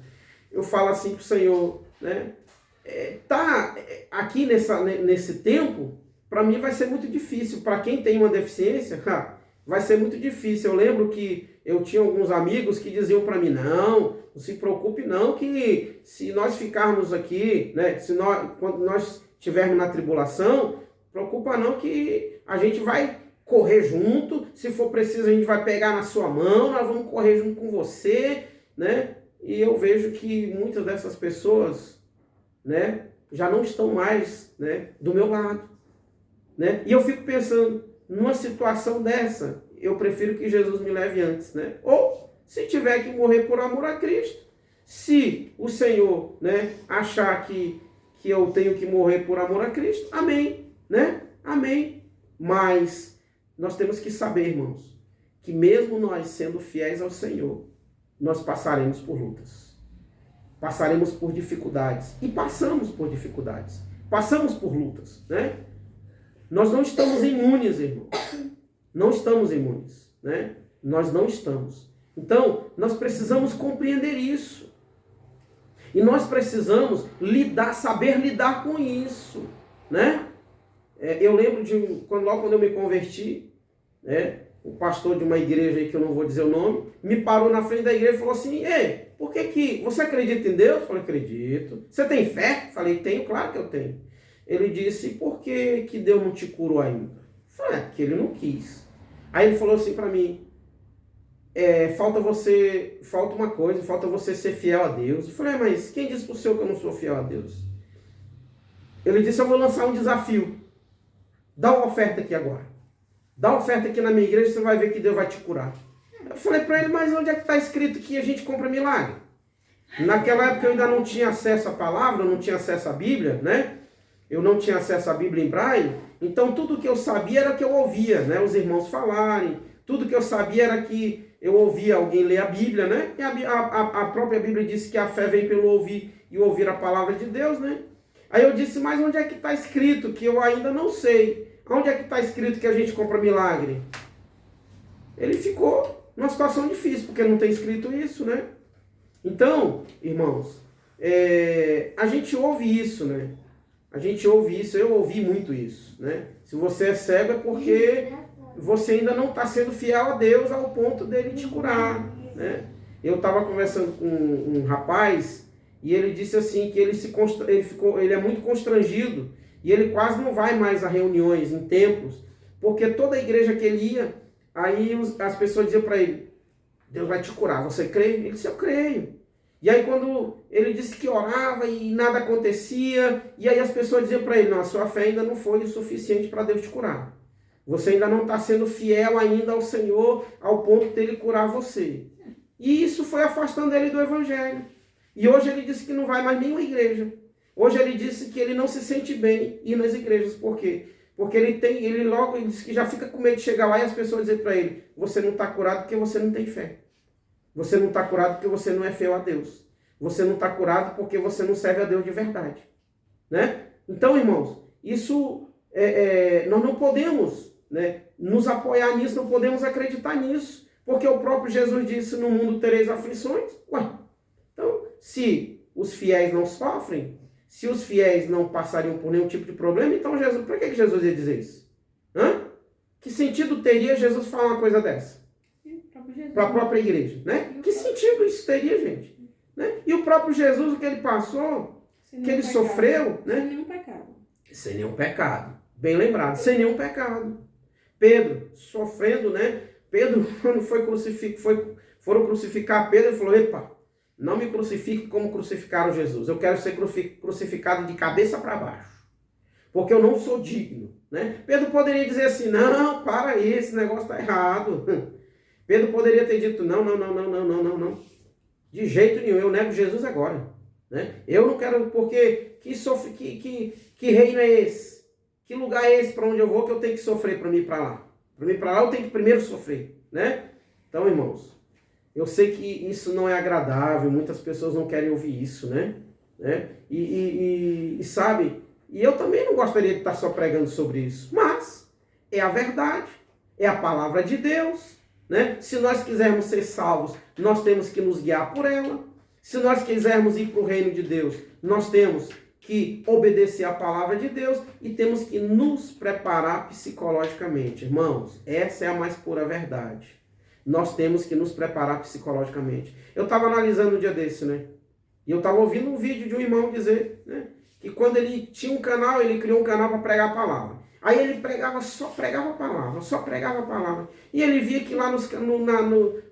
[SPEAKER 1] eu falo assim para o Senhor, né? Aqui nesse tempo, para mim vai ser muito difícil. Para quem tem uma deficiência, vai ser muito difícil. Eu lembro que eu tinha alguns amigos que diziam para mim: não se preocupe não, que se nós ficarmos aqui, né, quando nós estivermos na tribulação, preocupa não que a gente vai correr junto, se for preciso a gente vai pegar na sua mão, nós vamos correr junto com você, né? E eu vejo que muitas dessas pessoas, né, já não estão mais, né, do meu lado. Né? E eu fico pensando, numa situação dessa, eu prefiro que Jesus me leve antes, né? Ou, se tiver que morrer por amor a Cristo, se o Senhor, né, achar que eu tenho que morrer por amor a Cristo, amém, né? Amém. Mas nós temos que saber, irmãos, que mesmo nós sendo fiéis ao Senhor, nós passaremos por lutas, passaremos por dificuldades, e passamos por dificuldades, passamos por lutas, né? Nós não estamos imunes, irmãos. Não estamos imunes, né? Nós não estamos. Então, nós precisamos compreender isso. E nós precisamos saber lidar com isso, né? Eu lembro logo quando eu me converti, né? O pastor de uma igreja aí, que eu não vou dizer o nome, me parou na frente da igreja e falou assim: ei, por que você acredita em Deus? Eu falei: acredito. Você tem fé? Eu falei: tenho, claro que eu tenho. Ele disse: por que Deus não te curou ainda? Eu falei: que ele não quis. Aí ele falou assim para mim: falta uma coisa, falta você ser fiel a Deus. Eu falei: mas quem disse pro senhor que eu não sou fiel a Deus? Ele disse: eu vou lançar um desafio. Dá uma oferta aqui agora. Dá uma oferta aqui na minha igreja, você vai ver que Deus vai te curar. Eu falei para ele: mas onde é que está escrito que a gente compra milagre? Naquela época eu ainda não tinha acesso à palavra, eu não tinha acesso à Bíblia, né? Eu não tinha acesso à Bíblia em braille, então tudo que eu sabia era que eu ouvia, né, os irmãos falarem, tudo que eu sabia era que eu ouvia alguém ler a Bíblia, né, e a própria Bíblia disse que a fé vem pelo ouvir e ouvir a palavra de Deus, né. Aí eu disse: mas onde é que está escrito, que eu ainda não sei, onde é que está escrito que a gente compra milagre? Ele ficou numa situação difícil, porque não tem escrito isso, né. Então, irmãos, a gente ouve isso, né. A gente ouve isso, eu ouvi muito isso, né? Se você é cego é porque você ainda não está sendo fiel a Deus ao ponto dele te curar, né? Eu estava conversando com um rapaz e ele disse assim que ele é muito constrangido e ele quase não vai mais a reuniões em templos, porque toda a igreja que ele ia, aí as pessoas diziam para ele: Deus vai te curar, você crê? Ele disse: eu creio. E aí quando ele disse que orava e nada acontecia, e aí as pessoas diziam para ele: não, a sua fé ainda não foi o suficiente para Deus te curar. Você ainda não está sendo fiel ainda ao Senhor ao ponto dele curar você. E isso foi afastando ele do Evangelho. E hoje ele disse que não vai mais nenhuma igreja. Hoje ele disse que ele não se sente bem ir nas igrejas. Por quê? Porque ele disse que já fica com medo de chegar lá e as pessoas dizerem para ele: você não está curado porque você não tem fé. Você não está curado porque você não é fiel a Deus. Você não está curado porque você não serve a Deus de verdade. Né? Então, irmãos, isso nós não podemos, né, nos apoiar nisso, não podemos acreditar nisso. Porque o próprio Jesus disse: no mundo tereis aflições. Ué, então, se os fiéis não sofrem, se os fiéis não passariam por nenhum tipo de problema, então Jesus, por que Jesus ia dizer isso? Que sentido teria Jesus falar uma coisa dessa? Para a própria igreja, né? Que sentido possível isso teria, gente? Né? E o próprio Jesus, o que ele passou, que ele sofreu, né?
[SPEAKER 4] Sem nenhum pecado.
[SPEAKER 1] Sem nenhum pecado. Bem lembrado, sem nenhum pecado. Pedro, sofrendo, né? Pedro, quando foram crucificar Pedro, ele falou, epa, não me crucifique como crucificaram Jesus. Eu quero ser crucificado de cabeça para baixo. Porque eu não sou digno. Né? Pedro poderia dizer assim, não, para aí, esse negócio está errado. Pedro poderia ter dito, não. De jeito nenhum, eu nego Jesus agora. Né? Eu não quero, porque que reino é esse? Que lugar é esse para onde eu vou que eu tenho que sofrer para mim ir para lá? Para mim ir para lá eu tenho que primeiro sofrer. Né? Então, irmãos, eu sei que isso não é agradável, muitas pessoas não querem ouvir isso, né? E sabe, e eu também não gostaria de estar só pregando sobre isso, mas é a verdade, é a palavra de Deus, né? Se nós quisermos ser salvos, nós temos que nos guiar por ela. Se nós quisermos ir para o reino de Deus, nós temos que obedecer a palavra de Deus e temos que nos preparar psicologicamente. Irmãos, essa é a mais pura verdade. Nós temos que nos preparar psicologicamente. Eu estava analisando um dia desse, né? E eu estava ouvindo um vídeo de um irmão dizer, né? Que quando ele tinha um canal, ele criou um canal para pregar a palavra. Aí ele só pregava a palavra. E ele via que lá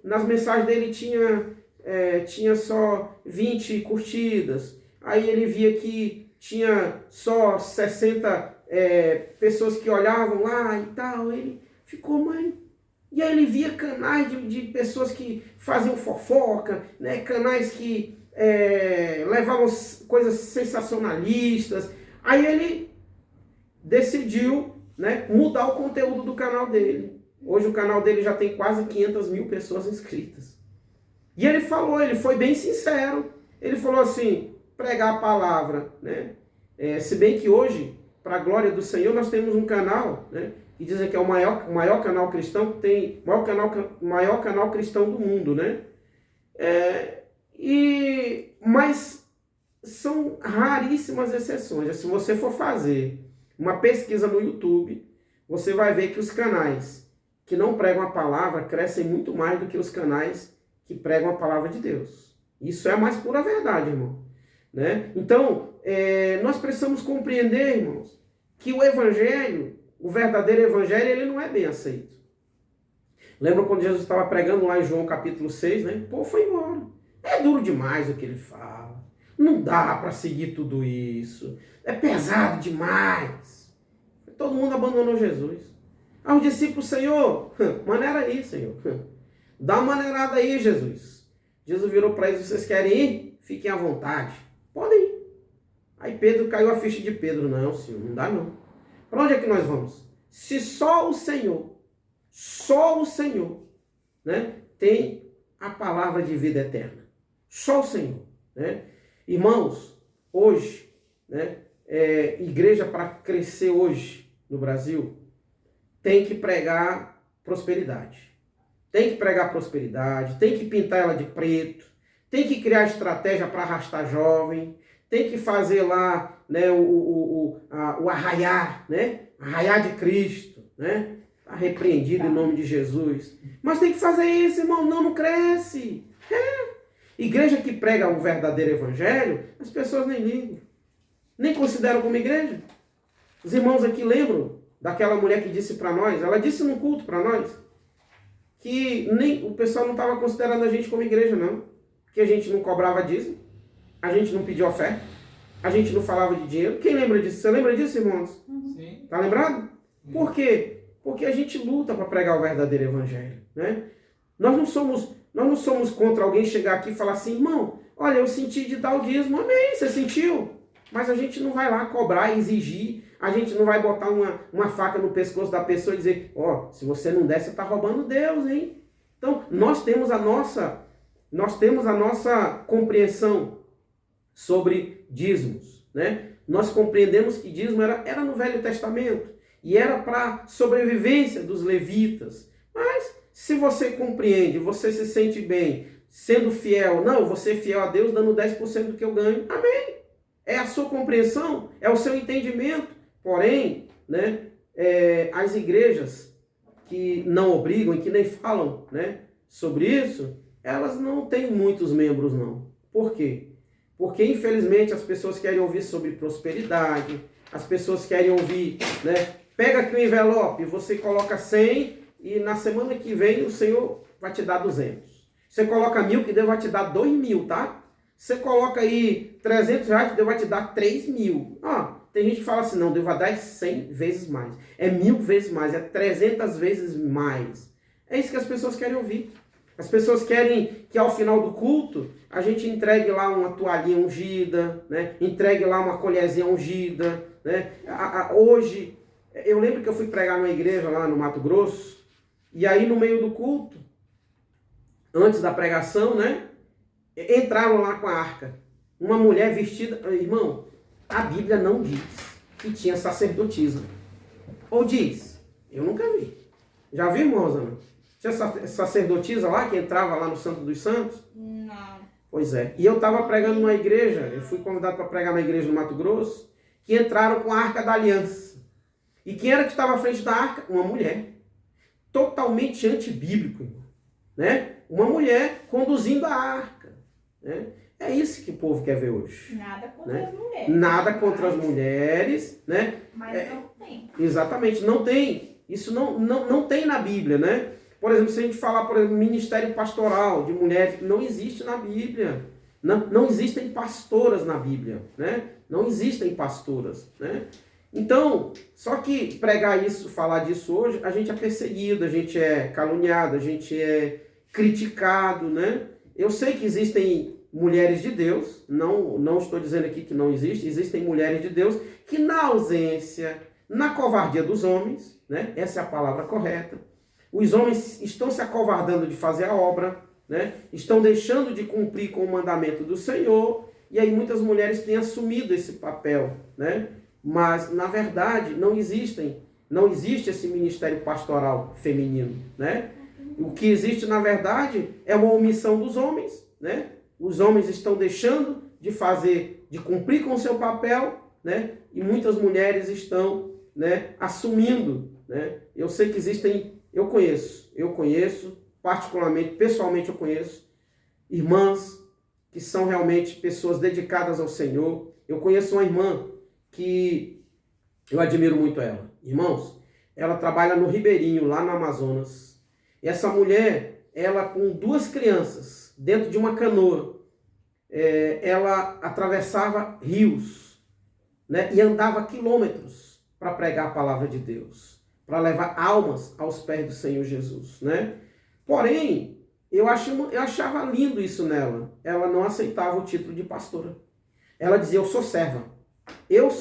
[SPEAKER 1] nas mensagens dele tinha só 20 curtidas. Aí ele via que tinha só 60 pessoas que olhavam lá e tal. Ele ficou, mãe. E aí ele via canais de pessoas que faziam fofoca, né? Canais que levavam coisas sensacionalistas. Aí ele decidiu, né, mudar o conteúdo do canal dele. Hoje o canal dele já tem quase 500 mil pessoas inscritas. E ele falou, ele foi bem sincero. Ele falou assim, pregar a palavra, né? Se bem que hoje, para a glória do Senhor, nós temos um canal, né? Que dizem que é o maior canal cristão que tem, maior canal cristão do mundo, né? Mas são raríssimas exceções. Se você for fazer uma pesquisa no YouTube, você vai ver que os canais que não pregam a palavra crescem muito mais do que os canais que pregam a palavra de Deus. Isso é a mais pura verdade, irmão. Né? Então, nós precisamos compreender, irmãos, que o evangelho, o verdadeiro evangelho, ele não é bem aceito. Lembra quando Jesus estava pregando lá em João capítulo 6, né? Pô, foi embora. É duro demais o que ele fala. Não dá para seguir tudo isso. É pesado demais. Todo mundo abandonou Jesus. Aí os discípulos, Senhor, maneira aí, Senhor. Dá uma maneirada aí, Jesus. Jesus virou para eles, vocês querem ir? Fiquem à vontade. Podem ir. Aí Pedro, caiu a ficha de Pedro. Não, Senhor, não dá não. Para onde é que nós vamos? Se só o Senhor, né, tem a palavra de vida eterna. Só o Senhor. Né? Irmãos, hoje, né, igreja para crescer hoje no Brasil, tem que pregar prosperidade. Tem que pregar prosperidade, tem que pintar ela de preto, tem que criar estratégia para arrastar jovem, tem que fazer lá, né, o arraiar, né? Arraiar de Cristo, né? Está repreendido em nome de Jesus. Mas tem que fazer isso, irmão, não cresce. Igreja que prega o verdadeiro evangelho, as pessoas nem ligam. Nem consideram como igreja. Os irmãos aqui lembram daquela mulher que disse para nós, ela disse no culto para nós, que nem o pessoal não estava considerando a gente como igreja, não. Que a gente não cobrava dízimo, a gente não pedia oferta, a gente não falava de dinheiro. Quem lembra disso? Você lembra disso, irmãos?
[SPEAKER 2] Sim.
[SPEAKER 1] Tá lembrado? Por quê? Porque a gente luta para pregar o verdadeiro evangelho, né? Nós não somos contra alguém chegar aqui e falar assim, irmão, olha, eu senti de dar o dízimo. Amém, você sentiu? Mas a gente não vai lá cobrar, exigir, a gente não vai botar uma faca no pescoço da pessoa e dizer, ó, se você não der, você está roubando Deus, hein? Então, nós temos a nossa compreensão sobre dízimos, né? Nós compreendemos que dízimo era no Velho Testamento e era para sobrevivência dos levitas. Mas se você compreende, você se sente bem, sendo fiel, não, eu vou ser fiel a Deus dando 10% do que eu ganho, amém. É a sua compreensão, é o seu entendimento. Porém, né, as igrejas que não obrigam e que nem falam, né, sobre isso, elas não têm muitos membros, não. Por quê? Porque, infelizmente, as pessoas querem ouvir sobre prosperidade, as pessoas querem ouvir, né? Pega aqui o envelope, você coloca 100 e na semana que vem o Senhor vai te dar 200. Você coloca 1.000, que Deus vai te dar 2.000, tá? Você coloca aí 300 reais, que Deus vai te dar 3.000. Tem gente que fala assim, não, Deus vai dar 100 vezes mais. É 1.000 vezes mais, é 300 vezes mais. É isso que as pessoas querem ouvir. As pessoas querem que ao final do culto a gente entregue lá uma toalhinha ungida, né? Entregue lá uma colherzinha ungida, né? Hoje, eu lembro que eu fui pregar numa igreja lá no Mato Grosso, e aí no meio do culto, antes da pregação, né? Entraram lá com a arca. Uma mulher vestida... Irmão, a Bíblia não diz que tinha sacerdotisa. Ou diz? Eu nunca vi. Já viu, irmão Rosana? Tinha sacerdotisa lá, que entrava lá no Santo dos Santos?
[SPEAKER 3] Não.
[SPEAKER 1] Pois é. E eu estava pregando numa igreja, eu fui convidado para pregar na igreja no Mato Grosso, que entraram com a Arca da Aliança. E quem era que estava à frente da arca? Uma mulher. Totalmente antibíblico, irmão. Né? Uma mulher conduzindo a arca. Né? É isso que o povo quer ver hoje.
[SPEAKER 3] Nada contra
[SPEAKER 1] né?
[SPEAKER 3] as mulheres.
[SPEAKER 1] Nada contra as mulheres, né?
[SPEAKER 3] Mas não tem.
[SPEAKER 1] Exatamente, não tem. Isso não tem na Bíblia, né? Por exemplo, se a gente falar, por exemplo, ministério pastoral de mulheres, não existe na Bíblia. Não existem pastoras na Bíblia, né? Não existem pastoras, né? Então, só que pregar isso, falar disso hoje, a gente é perseguido, a gente é caluniado, a gente é criticado, né? Eu sei que existem mulheres de Deus, não estou dizendo aqui que não existe, existem mulheres de Deus que na ausência, na covardia dos homens, né? Essa é a palavra correta. Os homens estão se acovardando de fazer a obra, né? Estão deixando de cumprir com o mandamento do Senhor, e aí muitas mulheres têm assumido esse papel, né? Mas, na verdade, não existe esse ministério pastoral feminino, né? O que existe, na verdade, é uma omissão dos homens, né? Os homens estão deixando de cumprir com o seu papel, né? E muitas mulheres estão, né, assumindo, né? Eu sei que existem, eu conheço, particularmente, pessoalmente eu conheço, irmãs que são realmente pessoas dedicadas ao Senhor. Eu conheço uma irmã que eu admiro muito ela. Irmãos, ela trabalha no Ribeirinho, lá no Amazonas. E essa mulher, ela com 2 crianças, dentro de uma canoa, ela atravessava rios, né, e andava quilômetros para pregar a palavra de Deus, para levar almas aos pés do Senhor Jesus, né? Porém, eu achava lindo isso nela. Ela não aceitava o título de pastora. Ela dizia, eu sou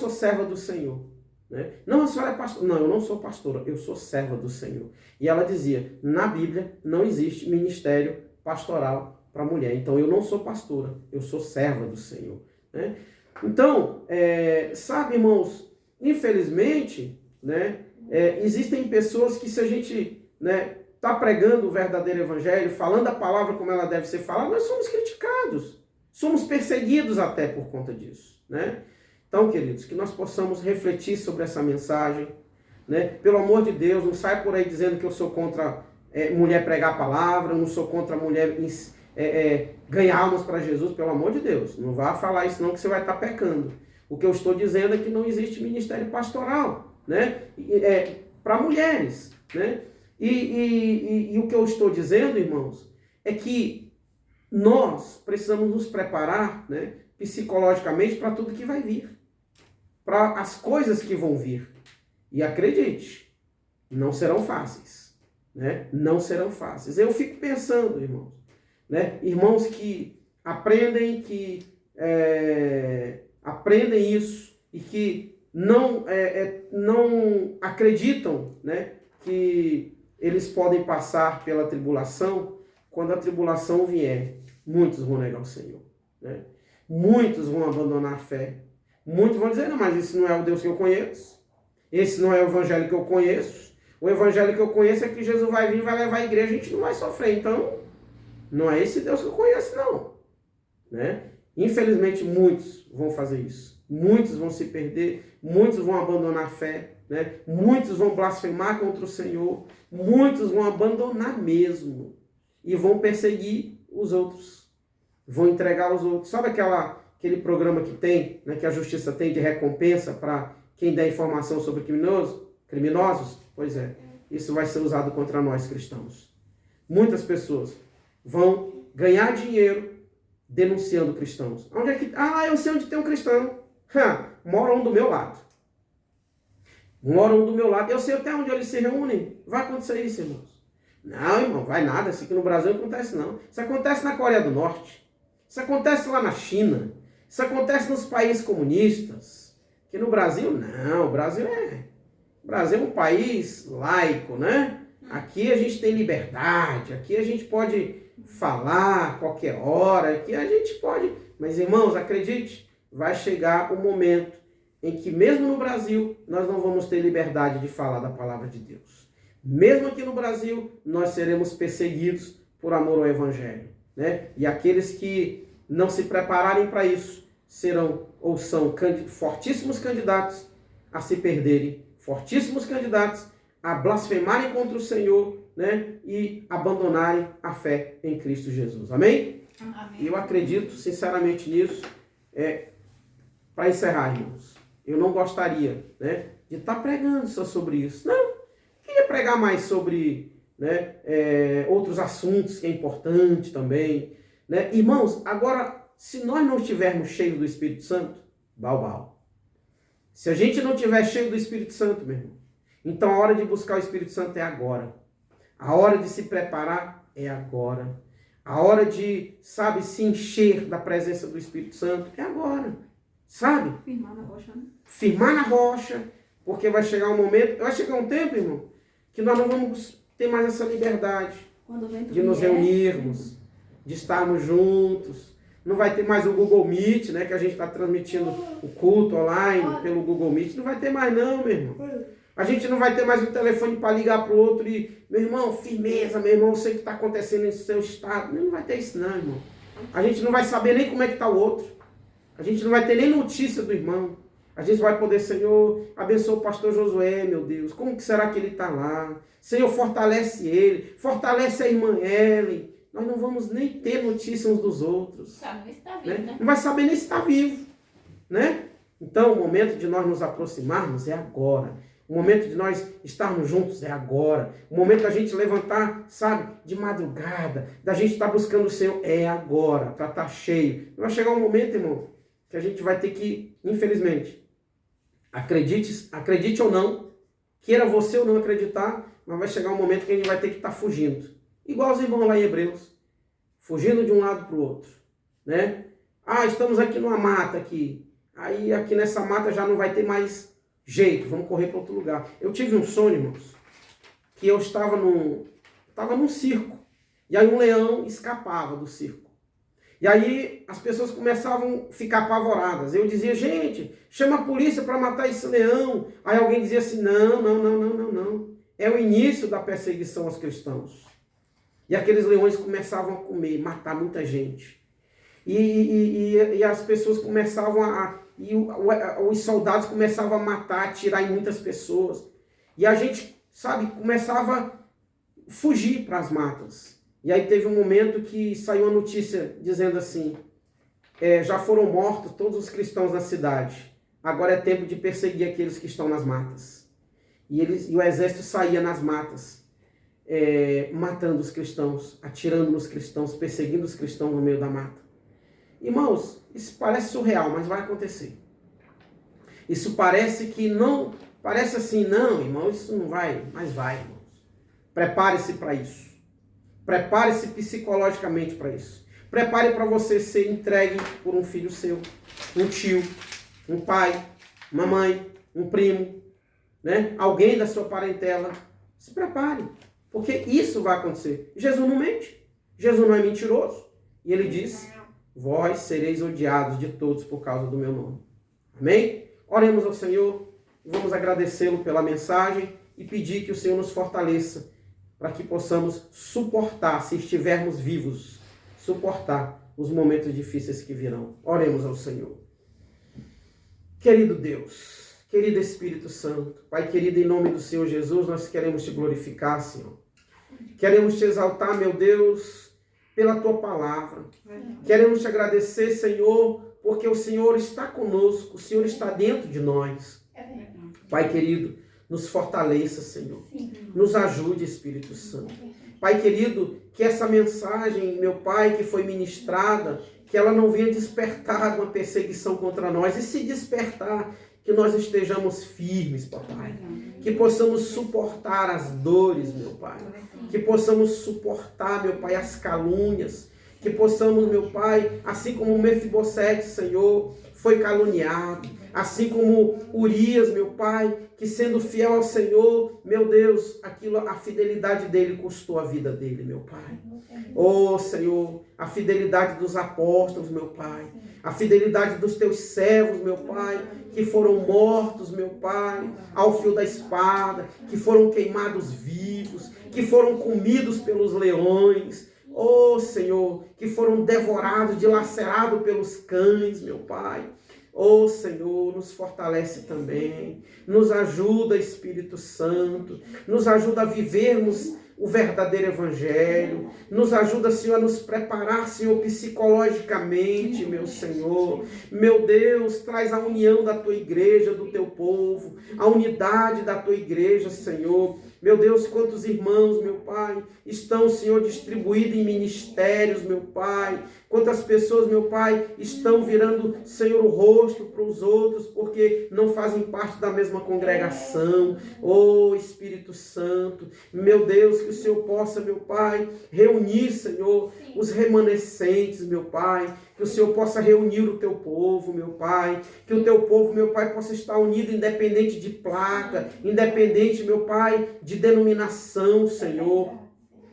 [SPEAKER 1] serva do Senhor. Né? Não, a senhora é pastora. Não, eu não sou pastora, eu sou serva do Senhor. E ela dizia, na Bíblia não existe ministério pastoral para mulher. Então eu não sou pastora, eu sou serva do Senhor. Né? Então, sabe, irmãos, infelizmente, né, existem pessoas que, se a gente, né, está pregando o verdadeiro evangelho, falando a palavra como ela deve ser falada, nós somos criticados, somos perseguidos até por conta disso, né? Então, queridos, que nós possamos refletir sobre essa mensagem, né? Pelo amor de Deus, não sai por aí dizendo que eu sou contra mulher pregar a palavra, eu não sou contra mulher ganhar almas para Jesus, pelo amor de Deus. Não vá falar isso não, que você vai estar pecando. O que eu estou dizendo é que não existe ministério pastoral, né? Para mulheres, né? E o que eu estou dizendo, irmãos, é que nós precisamos nos preparar, né, psicologicamente para tudo que vai vir, para as coisas que vão vir. E acredite, não serão fáceis, né? Não serão fáceis. Eu fico pensando, irmãos, né? Irmãos que aprendem isso e que não acreditam, né, que eles podem passar pela tribulação. Quando a tribulação vier, muitos vão negar o Senhor, né? Muitos vão abandonar a fé. Muitos vão dizer, não, mas esse não é o Deus que eu conheço. Esse não é o evangelho que eu conheço. O evangelho que eu conheço é que Jesus vai vir e vai levar a igreja, a gente não vai sofrer. Então, não é esse Deus que eu conheço, não. Né? Infelizmente, muitos vão fazer isso. Muitos vão se perder. Muitos vão abandonar a fé. Né? Muitos vão blasfemar contra o Senhor. Muitos vão abandonar mesmo. E vão perseguir os outros. Vão entregar os outros. Sabe aquele programa que tem, né, que a justiça tem de recompensa para quem der informação sobre criminosos? Pois é, isso vai ser usado contra nós cristãos. Muitas pessoas vão ganhar dinheiro denunciando cristãos. Onde é que... eu sei onde tem um cristão. Mora um do meu lado. Moram do meu lado. Eu sei até onde eles se reúnem. Vai acontecer isso, irmãos. Não, irmão, vai nada. Isso aqui no Brasil não acontece, não. Isso acontece na Coreia do Norte. Isso acontece lá na China. Isso acontece nos países comunistas. Aqui no Brasil, não. O Brasil é um país laico, né? Aqui a gente tem liberdade. Aqui a gente pode falar a qualquer hora. Aqui a gente pode... Mas, irmãos, acredite, vai chegar o momento em que mesmo no Brasil nós não vamos ter liberdade de falar da palavra de Deus. Mesmo aqui no Brasil nós seremos perseguidos por amor ao Evangelho, né? E aqueles que não se prepararem para isso serão ou são fortíssimos candidatos a se perderem, fortíssimos candidatos a blasfemarem contra o Senhor, né? E abandonarem a fé em Cristo Jesus. Amém?
[SPEAKER 3] Amém.
[SPEAKER 1] Eu acredito sinceramente nisso. Para encerrar, irmãos, eu não gostaria, né, de estar pregando só sobre isso. Não, eu queria pregar mais sobre, né, outros assuntos que é importante também. Né? Irmãos, agora, se nós não estivermos cheios do Espírito Santo, bau. Se a gente não estiver cheio do Espírito Santo, meu irmão, então a hora de buscar o Espírito Santo é agora. A hora de se preparar é agora. A hora de, se encher da presença do Espírito Santo é agora. Sabe?
[SPEAKER 4] Firmar na rocha, né?
[SPEAKER 1] Firmar na rocha, porque vai chegar um momento, vai chegar um tempo, irmão, que nós não vamos ter mais essa liberdade de nos reunirmos, de estarmos juntos. Não vai ter mais o Google Meet, né, que a gente está transmitindo o culto online pelo Google Meet. Não vai ter mais não, meu irmão. A gente não vai ter mais o telefone para ligar para o outro e, meu irmão, firmeza, meu irmão, eu sei o que está acontecendo no seu estado. Não vai ter isso não, irmão. A gente não vai saber nem como é que está o outro. A gente não vai ter nem notícia do irmão. A gente vai poder, Senhor, abençoa o pastor Josué, meu Deus. Como que será que ele está lá? Senhor, fortalece ele. Fortalece a irmã Ellen. Nós não vamos nem ter notícia uns dos outros.
[SPEAKER 3] Sabe, está vivo,
[SPEAKER 1] Né?
[SPEAKER 3] né?
[SPEAKER 1] Não vai saber nem se está vivo. Né? Então, o momento de nós nos aproximarmos é agora. O momento de nós estarmos juntos é agora. O momento da gente levantar, de madrugada, da gente estar buscando o Senhor é agora, para estar cheio. Vai chegar um momento, irmão, que a gente vai ter que, infelizmente, acredite ou não, queira você ou não acreditar, mas vai chegar um momento que a gente vai ter que estar fugindo. Igual os irmãos lá em Hebreus, fugindo de um lado para o outro, né? Estamos aqui numa mata aqui, aí aqui nessa mata já não vai ter mais jeito, vamos correr para outro lugar. Eu tive um sonho, irmãos, que eu estava num circo, e aí um leão escapava do circo. E aí as pessoas começavam a ficar apavoradas. Eu dizia, gente, chama a polícia para matar esse leão. Aí alguém dizia assim, não. É o início da perseguição aos cristãos. E aqueles leões começavam a comer, matar muita gente. E as pessoas começavam os soldados começavam a matar, atirar em muitas pessoas. E a gente, começava a fugir para as matas. E aí teve um momento que saiu a notícia dizendo assim, já foram mortos todos os cristãos na cidade. Agora é tempo de perseguir aqueles que estão nas matas. E o exército saía nas matas, matando os cristãos, atirando nos cristãos, perseguindo os cristãos no meio da mata. Irmãos, isso parece surreal, mas vai acontecer. Isso parece que não, parece assim, não, irmão, isso não vai, mas vai, irmãos. Prepare-se para isso. Prepare-se psicologicamente para isso. Prepare para você ser entregue por um filho seu, um tio, um pai, uma mãe, um primo, né? Alguém da sua parentela. Se prepare, porque isso vai acontecer. Jesus não mente. Jesus não é mentiroso. E ele diz, vós sereis odiados de todos por causa do meu nome. Amém? Oremos ao Senhor, vamos agradecê-lo pela mensagem e pedir que o Senhor nos fortaleça para que possamos suportar, se estivermos vivos, suportar os momentos difíceis que virão. Oremos ao Senhor. Querido Deus, querido Espírito Santo, Pai querido, em nome do Senhor Jesus, nós queremos te glorificar, Senhor. Queremos te exaltar, meu Deus, pela tua palavra. Queremos te agradecer, Senhor, porque o Senhor está conosco, o Senhor está dentro de nós. Pai querido, nos fortaleça, Senhor. Nos ajude, Espírito Santo. Pai querido, que essa mensagem, meu Pai, que foi ministrada, que ela não venha despertar uma perseguição contra nós. E se despertar, que nós estejamos firmes, papai. Que possamos suportar as dores, meu Pai. Que possamos suportar, meu Pai, as calúnias. Que possamos, meu Pai, assim como Mefibosete, Senhor, foi caluniado. Assim como Urias, meu Pai, que sendo fiel ao Senhor, meu Deus, a fidelidade dele custou a vida dele, meu Pai. Oh, Senhor, a fidelidade dos apóstolos, meu Pai. A fidelidade dos teus servos, meu Pai, que foram mortos, meu Pai, ao fio da espada, que foram queimados vivos, que foram comidos pelos leões. Oh, Senhor, que foram devorados, dilacerados pelos cães, meu Pai. Oh, Senhor, nos fortalece também. Nos ajuda, Espírito Santo. Nos ajuda a vivermos o verdadeiro evangelho. Nos ajuda, Senhor, a nos preparar, Senhor, psicologicamente, meu Senhor. Meu Deus, traz a união da tua igreja, do teu povo. A unidade da tua igreja, Senhor. Meu Deus, quantos irmãos, meu Pai, estão, Senhor, distribuídos em ministérios, meu Pai. Quantas pessoas, meu Pai, estão virando, Senhor, o rosto para os outros, porque não fazem parte da mesma congregação. Oh, Espírito Santo, meu Deus, que o Senhor possa, meu Pai, reunir, Senhor, os remanescentes, meu Pai. Que o Senhor possa reunir o teu povo, meu Pai. Que o teu povo, meu Pai, possa estar unido, independente de placa, independente, meu Pai, de denominação, Senhor.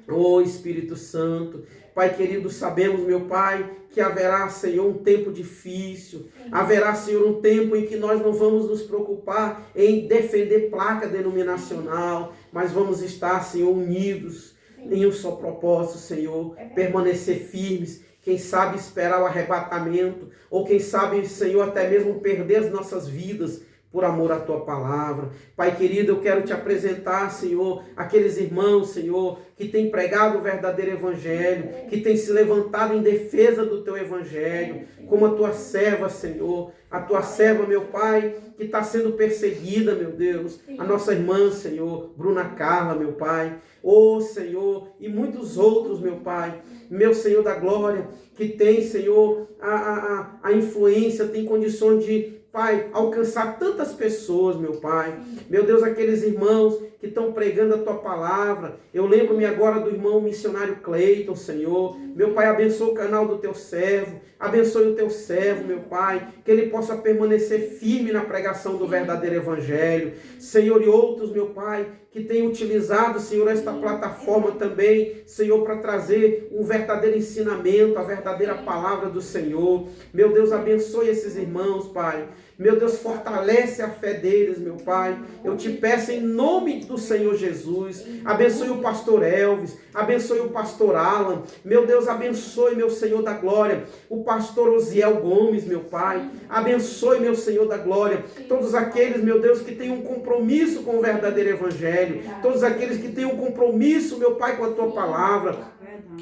[SPEAKER 1] Oh, Espírito Santo. Pai querido, sabemos, meu Pai, que haverá, Senhor, um tempo difícil. Haverá, Senhor, um tempo em que nós não vamos nos preocupar em defender placa denominacional, mas vamos estar, Senhor, unidos em um só propósito, Senhor. Permanecer firmes. Quem sabe esperar o arrebatamento, ou quem sabe, Senhor, até mesmo perder as nossas vidas por amor à tua palavra. Pai querido, eu quero te apresentar, Senhor, aqueles irmãos, Senhor, que têm pregado o verdadeiro evangelho, que têm se levantado em defesa do teu evangelho, como a tua serva, Senhor, a tua serva, meu Pai, que está sendo perseguida, meu Deus, a nossa irmã, Senhor, Bruna Carla, meu Pai, oh, Senhor, e muitos outros, meu Pai, meu Senhor da glória, que tem, Senhor, a influência, tem condições de, Pai, alcançar tantas pessoas, meu Pai. Meu Deus, aqueles irmãos que estão pregando a tua palavra. Eu lembro-me agora do irmão missionário Cleiton, Senhor. Meu Pai, abençoa o canal do teu servo. Abençoe o teu servo, meu Pai. Que ele possa permanecer firme na pregação do verdadeiro evangelho. Senhor, e outros, meu Pai, que têm utilizado, Senhor, esta plataforma também, Senhor, para trazer um verdadeiro ensinamento, a verdadeira palavra do Senhor. Meu Deus, abençoe esses irmãos, Pai. Meu Deus, fortalece a fé deles, meu Pai. Eu te peço em nome do Senhor Jesus. Abençoe o pastor Elvis. Abençoe o pastor Alan. Meu Deus, abençoe, meu Senhor da glória, o pastor Osiel Gomes, meu Pai. Abençoe, meu Senhor da glória, todos aqueles, meu Deus, que têm um compromisso com o verdadeiro evangelho. Todos aqueles que têm um compromisso, meu Pai, com a tua palavra.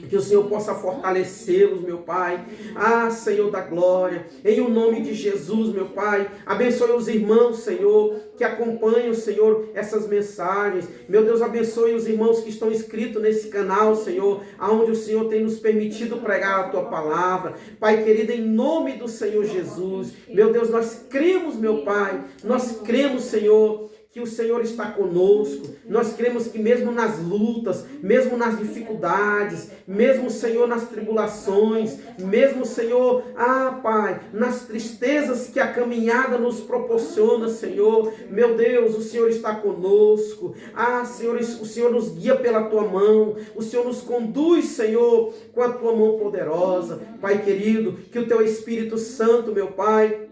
[SPEAKER 1] Que o Senhor possa fortalecê-los, meu Pai. Ah, Senhor da glória, em o nome de Jesus, meu Pai. Abençoe os irmãos, Senhor, que acompanham, Senhor, essas mensagens. Meu Deus, abençoe os irmãos que estão inscritos nesse canal, Senhor, aonde o Senhor tem nos permitido pregar a tua palavra. Pai querido, em nome do Senhor Jesus, meu Deus, nós cremos, meu Pai, nós cremos, Senhor, que o Senhor está conosco. Nós cremos que mesmo nas lutas, mesmo nas dificuldades, mesmo, Senhor, nas tribulações, mesmo, Senhor, Pai, nas tristezas que a caminhada nos proporciona, Senhor, meu Deus, o Senhor está conosco. Senhor, o Senhor nos guia pela tua mão, o Senhor nos conduz, Senhor, com a tua mão poderosa. Pai querido, que o teu Espírito Santo, meu Pai,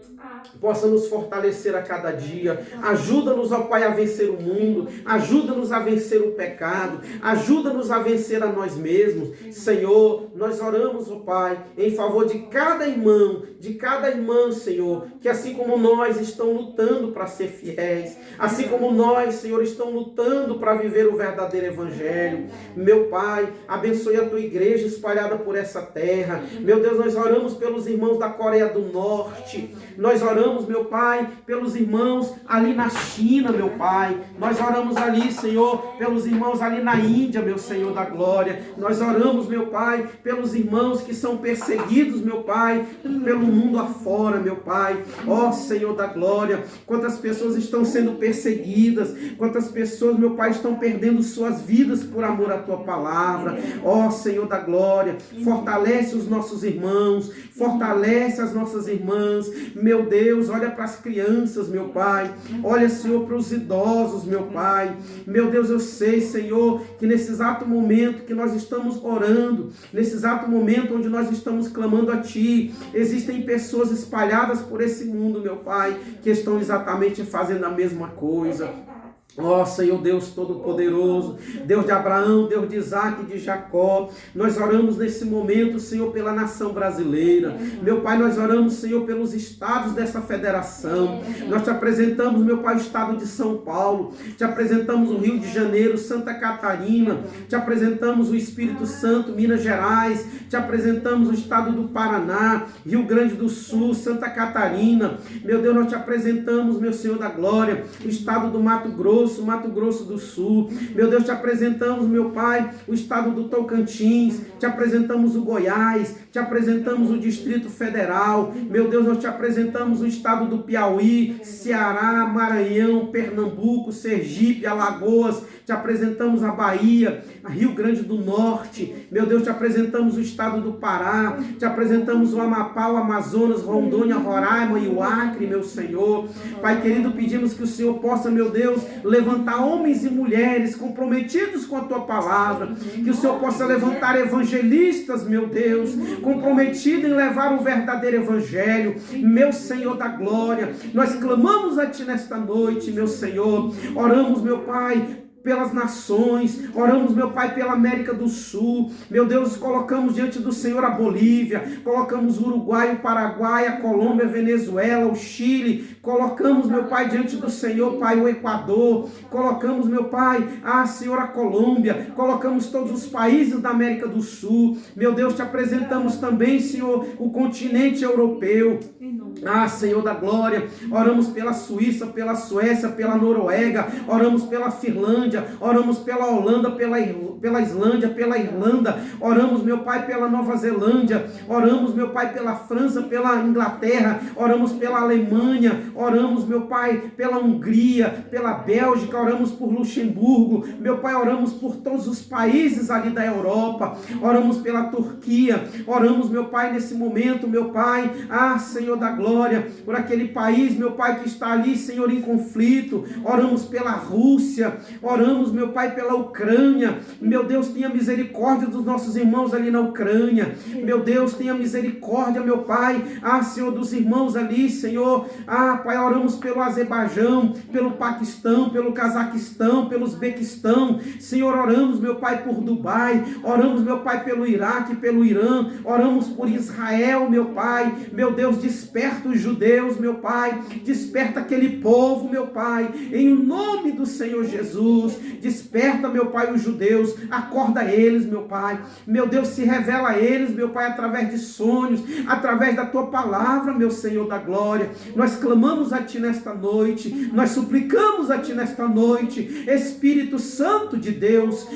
[SPEAKER 1] possa nos fortalecer a cada dia. Ajuda-nos, ó Pai, a vencer o mundo. Ajuda-nos a vencer o pecado. Ajuda-nos a vencer a nós mesmos. Senhor, nós oramos, ó Pai, em favor de cada irmão, de cada irmã, Senhor, que assim como nós estão lutando para ser fiéis, assim como nós, Senhor, estão lutando para viver o verdadeiro evangelho. Meu Pai, abençoe a tua igreja espalhada por essa terra. Meu Deus, nós oramos pelos irmãos da Coreia do Norte. Nós oramos, meu Pai, pelos irmãos ali na China, meu Pai. Nós oramos ali, Senhor, pelos irmãos ali na Índia, meu Senhor da glória. Nós oramos, meu Pai, pelos irmãos que são perseguidos, meu Pai, pelo mundo afora, meu Pai. Ó Senhor da glória, quantas pessoas estão sendo perseguidas, quantas pessoas, meu Pai, estão perdendo suas vidas por amor à tua palavra. Ó Senhor da glória, fortalece os nossos irmãos, fortalece as nossas irmãs. Meu Deus, olha para as crianças, meu Pai. Olha, Senhor, para os idosos, meu Pai. Meu Deus, eu sei, Senhor, que nesse exato momento que nós estamos orando, nesse exato momento onde nós estamos clamando a Ti, existem pessoas espalhadas por esse mundo, meu Pai, que estão exatamente fazendo a mesma coisa. Ó Senhor Deus Todo-Poderoso, Deus de Abraão, Deus de Isaac e de Jacó, nós oramos nesse momento, Senhor, pela nação brasileira. Meu Pai, nós oramos, Senhor, pelos estados dessa federação. Nós te apresentamos, meu Pai, o estado de São Paulo, te apresentamos o Rio de Janeiro, Santa Catarina, te apresentamos o Espírito Santo, Minas Gerais, te apresentamos o estado do Paraná, Rio Grande do Sul, Santa Catarina. Meu Deus, nós te apresentamos, meu Senhor da glória, o estado do Mato Grosso do Sul. Meu Deus, te apresentamos, meu Pai, o estado do Tocantins, te apresentamos o Goiás, te apresentamos o Distrito Federal. Meu Deus, nós te apresentamos o estado do Piauí, Ceará, Maranhão, Pernambuco, Sergipe, Alagoas, te apresentamos a Bahia, a Rio Grande do Norte. Meu Deus, te apresentamos o estado do Pará, te apresentamos o Amapá, o Amazonas, Rondônia, Roraima e o Acre, meu Senhor. Pai querido, pedimos que o Senhor possa, meu Deus, levantar homens e mulheres comprometidos com a tua palavra, que o Senhor possa levantar evangelistas, meu Deus, comprometidos em levar o verdadeiro evangelho. Meu Senhor da glória, nós clamamos a Ti nesta noite, meu Senhor. Oramos, meu Pai, pelas nações, oramos, meu Pai, pela América do Sul. Meu Deus, colocamos diante do Senhor a Bolívia, colocamos o Uruguai, o Paraguai, a Colômbia, a Venezuela, o Chile, colocamos, meu Pai, diante do Senhor, Pai, o Equador, colocamos, meu Pai, Senhor, a Colômbia, colocamos todos os países da América do Sul. Meu Deus, te apresentamos também, Senhor, o continente europeu. Senhor da glória, oramos pela Suíça, pela Suécia, pela Noruega, oramos pela Finlândia, oramos pela Holanda, pela Islândia, pela Irlanda, oramos, meu Pai, pela Nova Zelândia, oramos, meu Pai, pela França, pela Inglaterra, oramos pela Alemanha, oramos, meu Pai, pela Hungria, pela Bélgica, oramos por Luxemburgo, meu Pai, oramos por todos os países ali da Europa, oramos pela Turquia, oramos, meu Pai, nesse momento, meu Pai, Senhor da glória, por aquele país, meu Pai, que está ali, Senhor, em conflito, oramos pela Rússia, oramos, meu Pai, pela Ucrânia. Meu Deus, tenha misericórdia dos nossos irmãos ali na Ucrânia. Meu Deus, tenha misericórdia, meu Pai, Senhor, dos irmãos ali, Senhor, Pai, oramos pelo Azerbaijão, pelo Paquistão, pelo Cazaquistão, pelo Uzbequistão, Senhor, oramos, meu Pai, por Dubai, oramos, meu Pai, pelo Iraque, pelo Irã, oramos por Israel, meu Pai. Meu Deus, desperta os judeus, meu Pai, desperta aquele povo, meu Pai, em nome do Senhor Jesus, desperta, meu Pai, os judeus, acorda eles, meu Pai, meu Deus, se revela a eles, meu Pai, através de sonhos, através da tua palavra, meu Senhor da glória. Nós clamamos a Ti nesta noite, nós suplicamos a Ti nesta noite, Espírito Santo de Deus.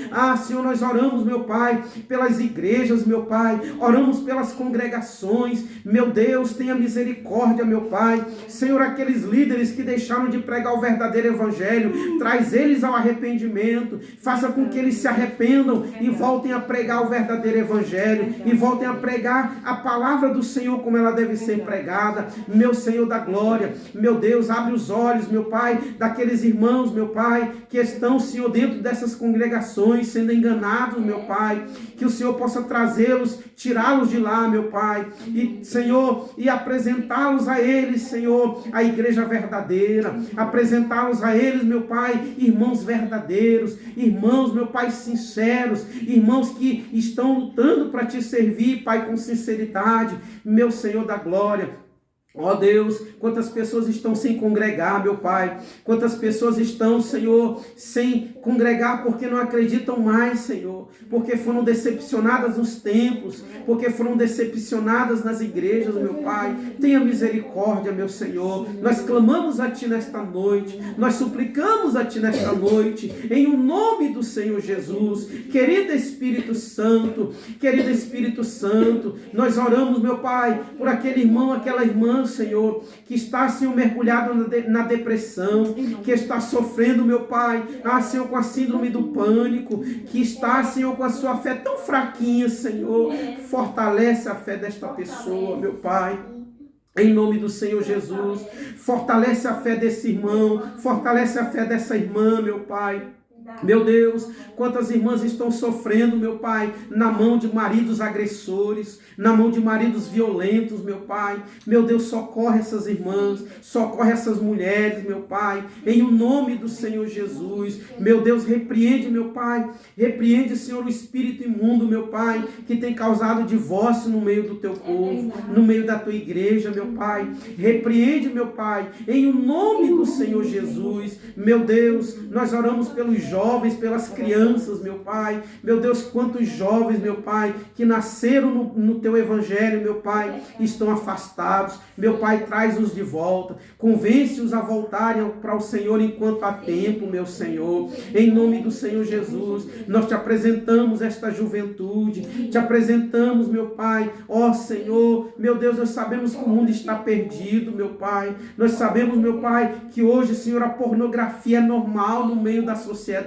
[SPEAKER 1] Senhor, nós oramos, meu Pai, pelas igrejas, meu Pai, oramos pelas congregações, meu Deus, tenha misericórdia, meu Pai. Senhor, aqueles líderes que deixaram de pregar o verdadeiro evangelho, traz eles ao arrependimento, arrependimento, faça com que eles se arrependam e voltem a pregar o verdadeiro evangelho, e voltem a pregar a palavra do Senhor como ela deve ser pregada. Meu Senhor da glória, meu Deus, abre os olhos, meu Pai, daqueles irmãos, meu Pai, que estão, Senhor, dentro dessas congregações, sendo enganados, meu Pai, que o Senhor possa trazê-los, tirá-los de lá, meu Pai, e, Senhor, e apresentá-los a eles, Senhor, a igreja verdadeira, apresentá-los a eles, meu Pai, irmãos verdadeiros, irmãos, meu Pai, sinceros, irmãos que estão lutando para te servir, Pai, com sinceridade, meu Senhor da glória. Ó Deus, quantas pessoas estão sem congregar, meu Pai, quantas pessoas estão, Senhor, sem congregar porque não acreditam mais, Senhor, porque foram decepcionadas nos templos, porque foram decepcionadas nas igrejas, meu Pai. Tenha misericórdia, meu Senhor. Nós clamamos a Ti nesta noite, nós suplicamos a Ti nesta noite, em o nome do Senhor Jesus. Querido Espírito Santo, nós oramos, meu Pai, por aquele irmão, aquela irmã, Senhor, que está, Senhor, mergulhado na depressão, que está sofrendo, meu Pai, Senhor, com a síndrome do pânico, que está, Senhor, com a sua fé tão fraquinha, Senhor. Fortalece a fé desta pessoa, meu Pai. Em nome do Senhor Jesus, fortalece a fé desse irmão, fortalece a fé dessa irmã, meu Pai. Meu Deus, quantas irmãs estão sofrendo, meu Pai, na mão de maridos agressores, na mão de maridos violentos, meu Pai. Meu Deus, socorre essas irmãs, socorre essas mulheres, meu Pai, em o nome do Senhor Jesus. Meu Deus, repreende, meu Pai, repreende, Senhor, o espírito imundo, meu Pai, que tem causado divórcio no meio do teu povo, no meio da tua igreja, meu Pai. Repreende, meu Pai, em o nome do Senhor Jesus. Meu Deus, nós oramos pelos jovens, pelas crianças, meu Pai. Meu Deus, quantos jovens, meu Pai, que nasceram no teu evangelho, meu Pai, estão afastados. Meu Pai, traz-os de volta. Convence-os a voltarem para o Senhor enquanto há tempo, meu Senhor. Em nome do Senhor Jesus, nós te apresentamos esta juventude. Te apresentamos, meu Pai. Ó Senhor, meu Deus, nós sabemos que o mundo está perdido, meu Pai. Nós sabemos, meu Pai, que hoje, Senhor, a pornografia é normal no meio da sociedade.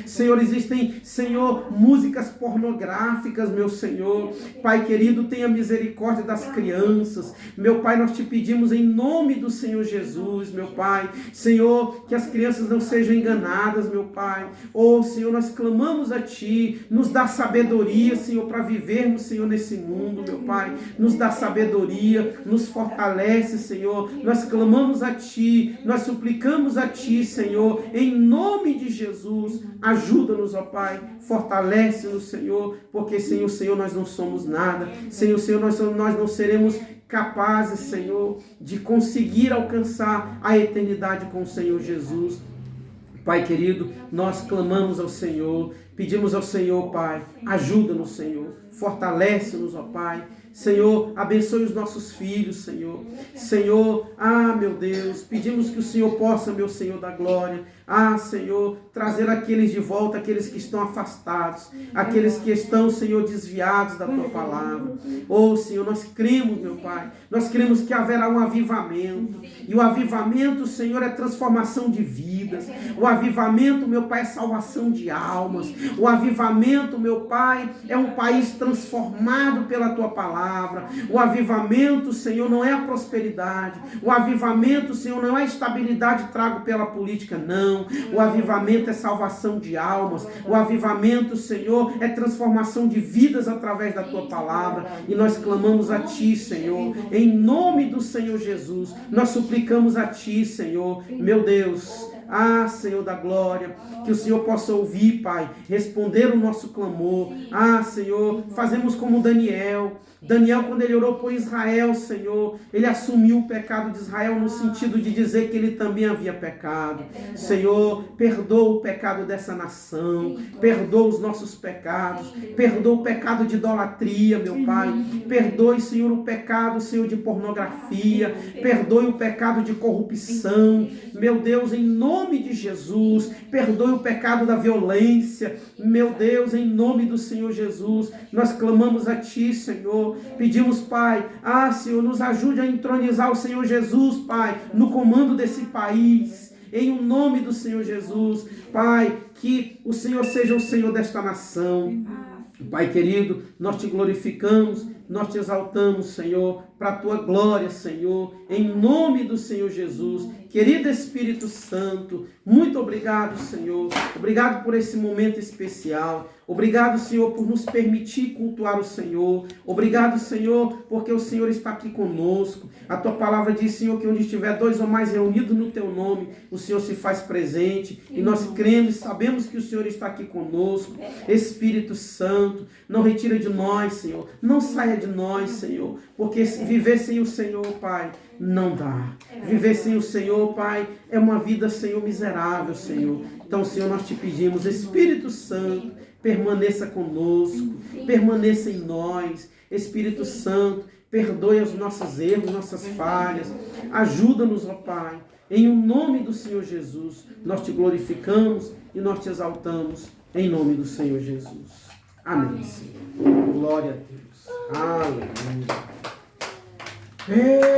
[SPEAKER 1] Senhor, existem, Senhor, músicas pornográficas, meu Senhor. Pai querido, tenha misericórdia das crianças. Meu Pai, nós te pedimos em nome do Senhor Jesus, meu Pai. Senhor, que as crianças não sejam enganadas, meu Pai. Oh, Senhor, nós clamamos a Ti. Nos dá sabedoria, Senhor, para vivermos, Senhor, nesse mundo, meu Pai. Nos dá sabedoria, nos fortalece, Senhor. Nós clamamos a Ti, nós suplicamos a Ti, Senhor, em nome de Jesus. Ajuda-nos, ó Pai. Fortalece-nos, Senhor, porque sem o Senhor nós não somos nada. Sem o Senhor nós não seremos capazes, Senhor, de conseguir alcançar a eternidade com o Senhor Jesus. Pai querido, nós clamamos ao Senhor, pedimos ao Senhor, Pai, ajuda-nos, Senhor, fortalece-nos, ó Pai. Senhor, abençoe os nossos filhos, Senhor. Senhor, meu Deus, pedimos que o Senhor possa, meu Senhor da glória, Senhor, trazer aqueles de volta, aqueles que estão afastados, aqueles que estão, Senhor, desviados da Tua palavra. Oh, Senhor, nós cremos, meu Pai, nós cremos que haverá um avivamento, e o avivamento, Senhor, é transformação de vidas. O avivamento, meu Pai, é salvação de almas. O avivamento, meu Pai, é um país transformado pela Tua palavra. O avivamento, Senhor, não é a prosperidade. O avivamento, Senhor, não é a estabilidade trago pela política, não. O avivamento é salvação de almas. O avivamento, Senhor, é transformação de vidas através da Tua palavra. E nós clamamos a Ti, Senhor, em nome do Senhor Jesus. Nós suplicamos a Ti, Senhor, meu Deus. Senhor da glória, que o Senhor possa ouvir, Pai, responder o nosso clamor. Senhor, fazemos como Daniel. Daniel, quando ele orou por Israel, Senhor, ele assumiu o pecado de Israel no sentido de dizer que ele também havia pecado. Senhor, perdoa o pecado dessa nação, perdoa os nossos pecados, perdoa o pecado de idolatria, meu Pai. Perdoe, Senhor, o pecado, Senhor, de pornografia, perdoe o pecado de corrupção, meu Deus, em nome de Jesus, perdoe o pecado da violência, meu Deus, em nome do Senhor Jesus, nós clamamos a Ti, Senhor, pedimos, Pai, Senhor, nos ajude a entronizar o Senhor Jesus, Pai, no comando desse país, em o nome do Senhor Jesus. Pai, que o Senhor seja o Senhor desta nação. Pai querido, nós te glorificamos, nós te exaltamos, Senhor, para a tua glória, Senhor, em nome do Senhor Jesus. Querido Espírito Santo, muito obrigado, Senhor. Obrigado por esse momento especial. Obrigado, Senhor, por nos permitir cultuar o Senhor. Obrigado, Senhor, porque o Senhor está aqui conosco. A tua palavra diz, Senhor, que onde estiver 2 ou mais reunidos no teu nome, o Senhor se faz presente. E nós cremos e sabemos que o Senhor está aqui conosco. Espírito Santo, não retira de nós, Senhor. Não saia de nós, Senhor. Porque viver sem o Senhor, Pai, não dá. Viver sem o Senhor, Pai, é uma vida, Senhor, miserável, Senhor. Então, Senhor, nós te pedimos, Espírito Santo, permaneça conosco, permaneça em nós. Espírito Santo, perdoe os nossos erros, nossas falhas. Ajuda-nos, ó Pai. Em o nome do Senhor Jesus, nós te glorificamos e nós te exaltamos. Em nome do Senhor Jesus. Amém, Senhor. Glória a Deus. Aleluia.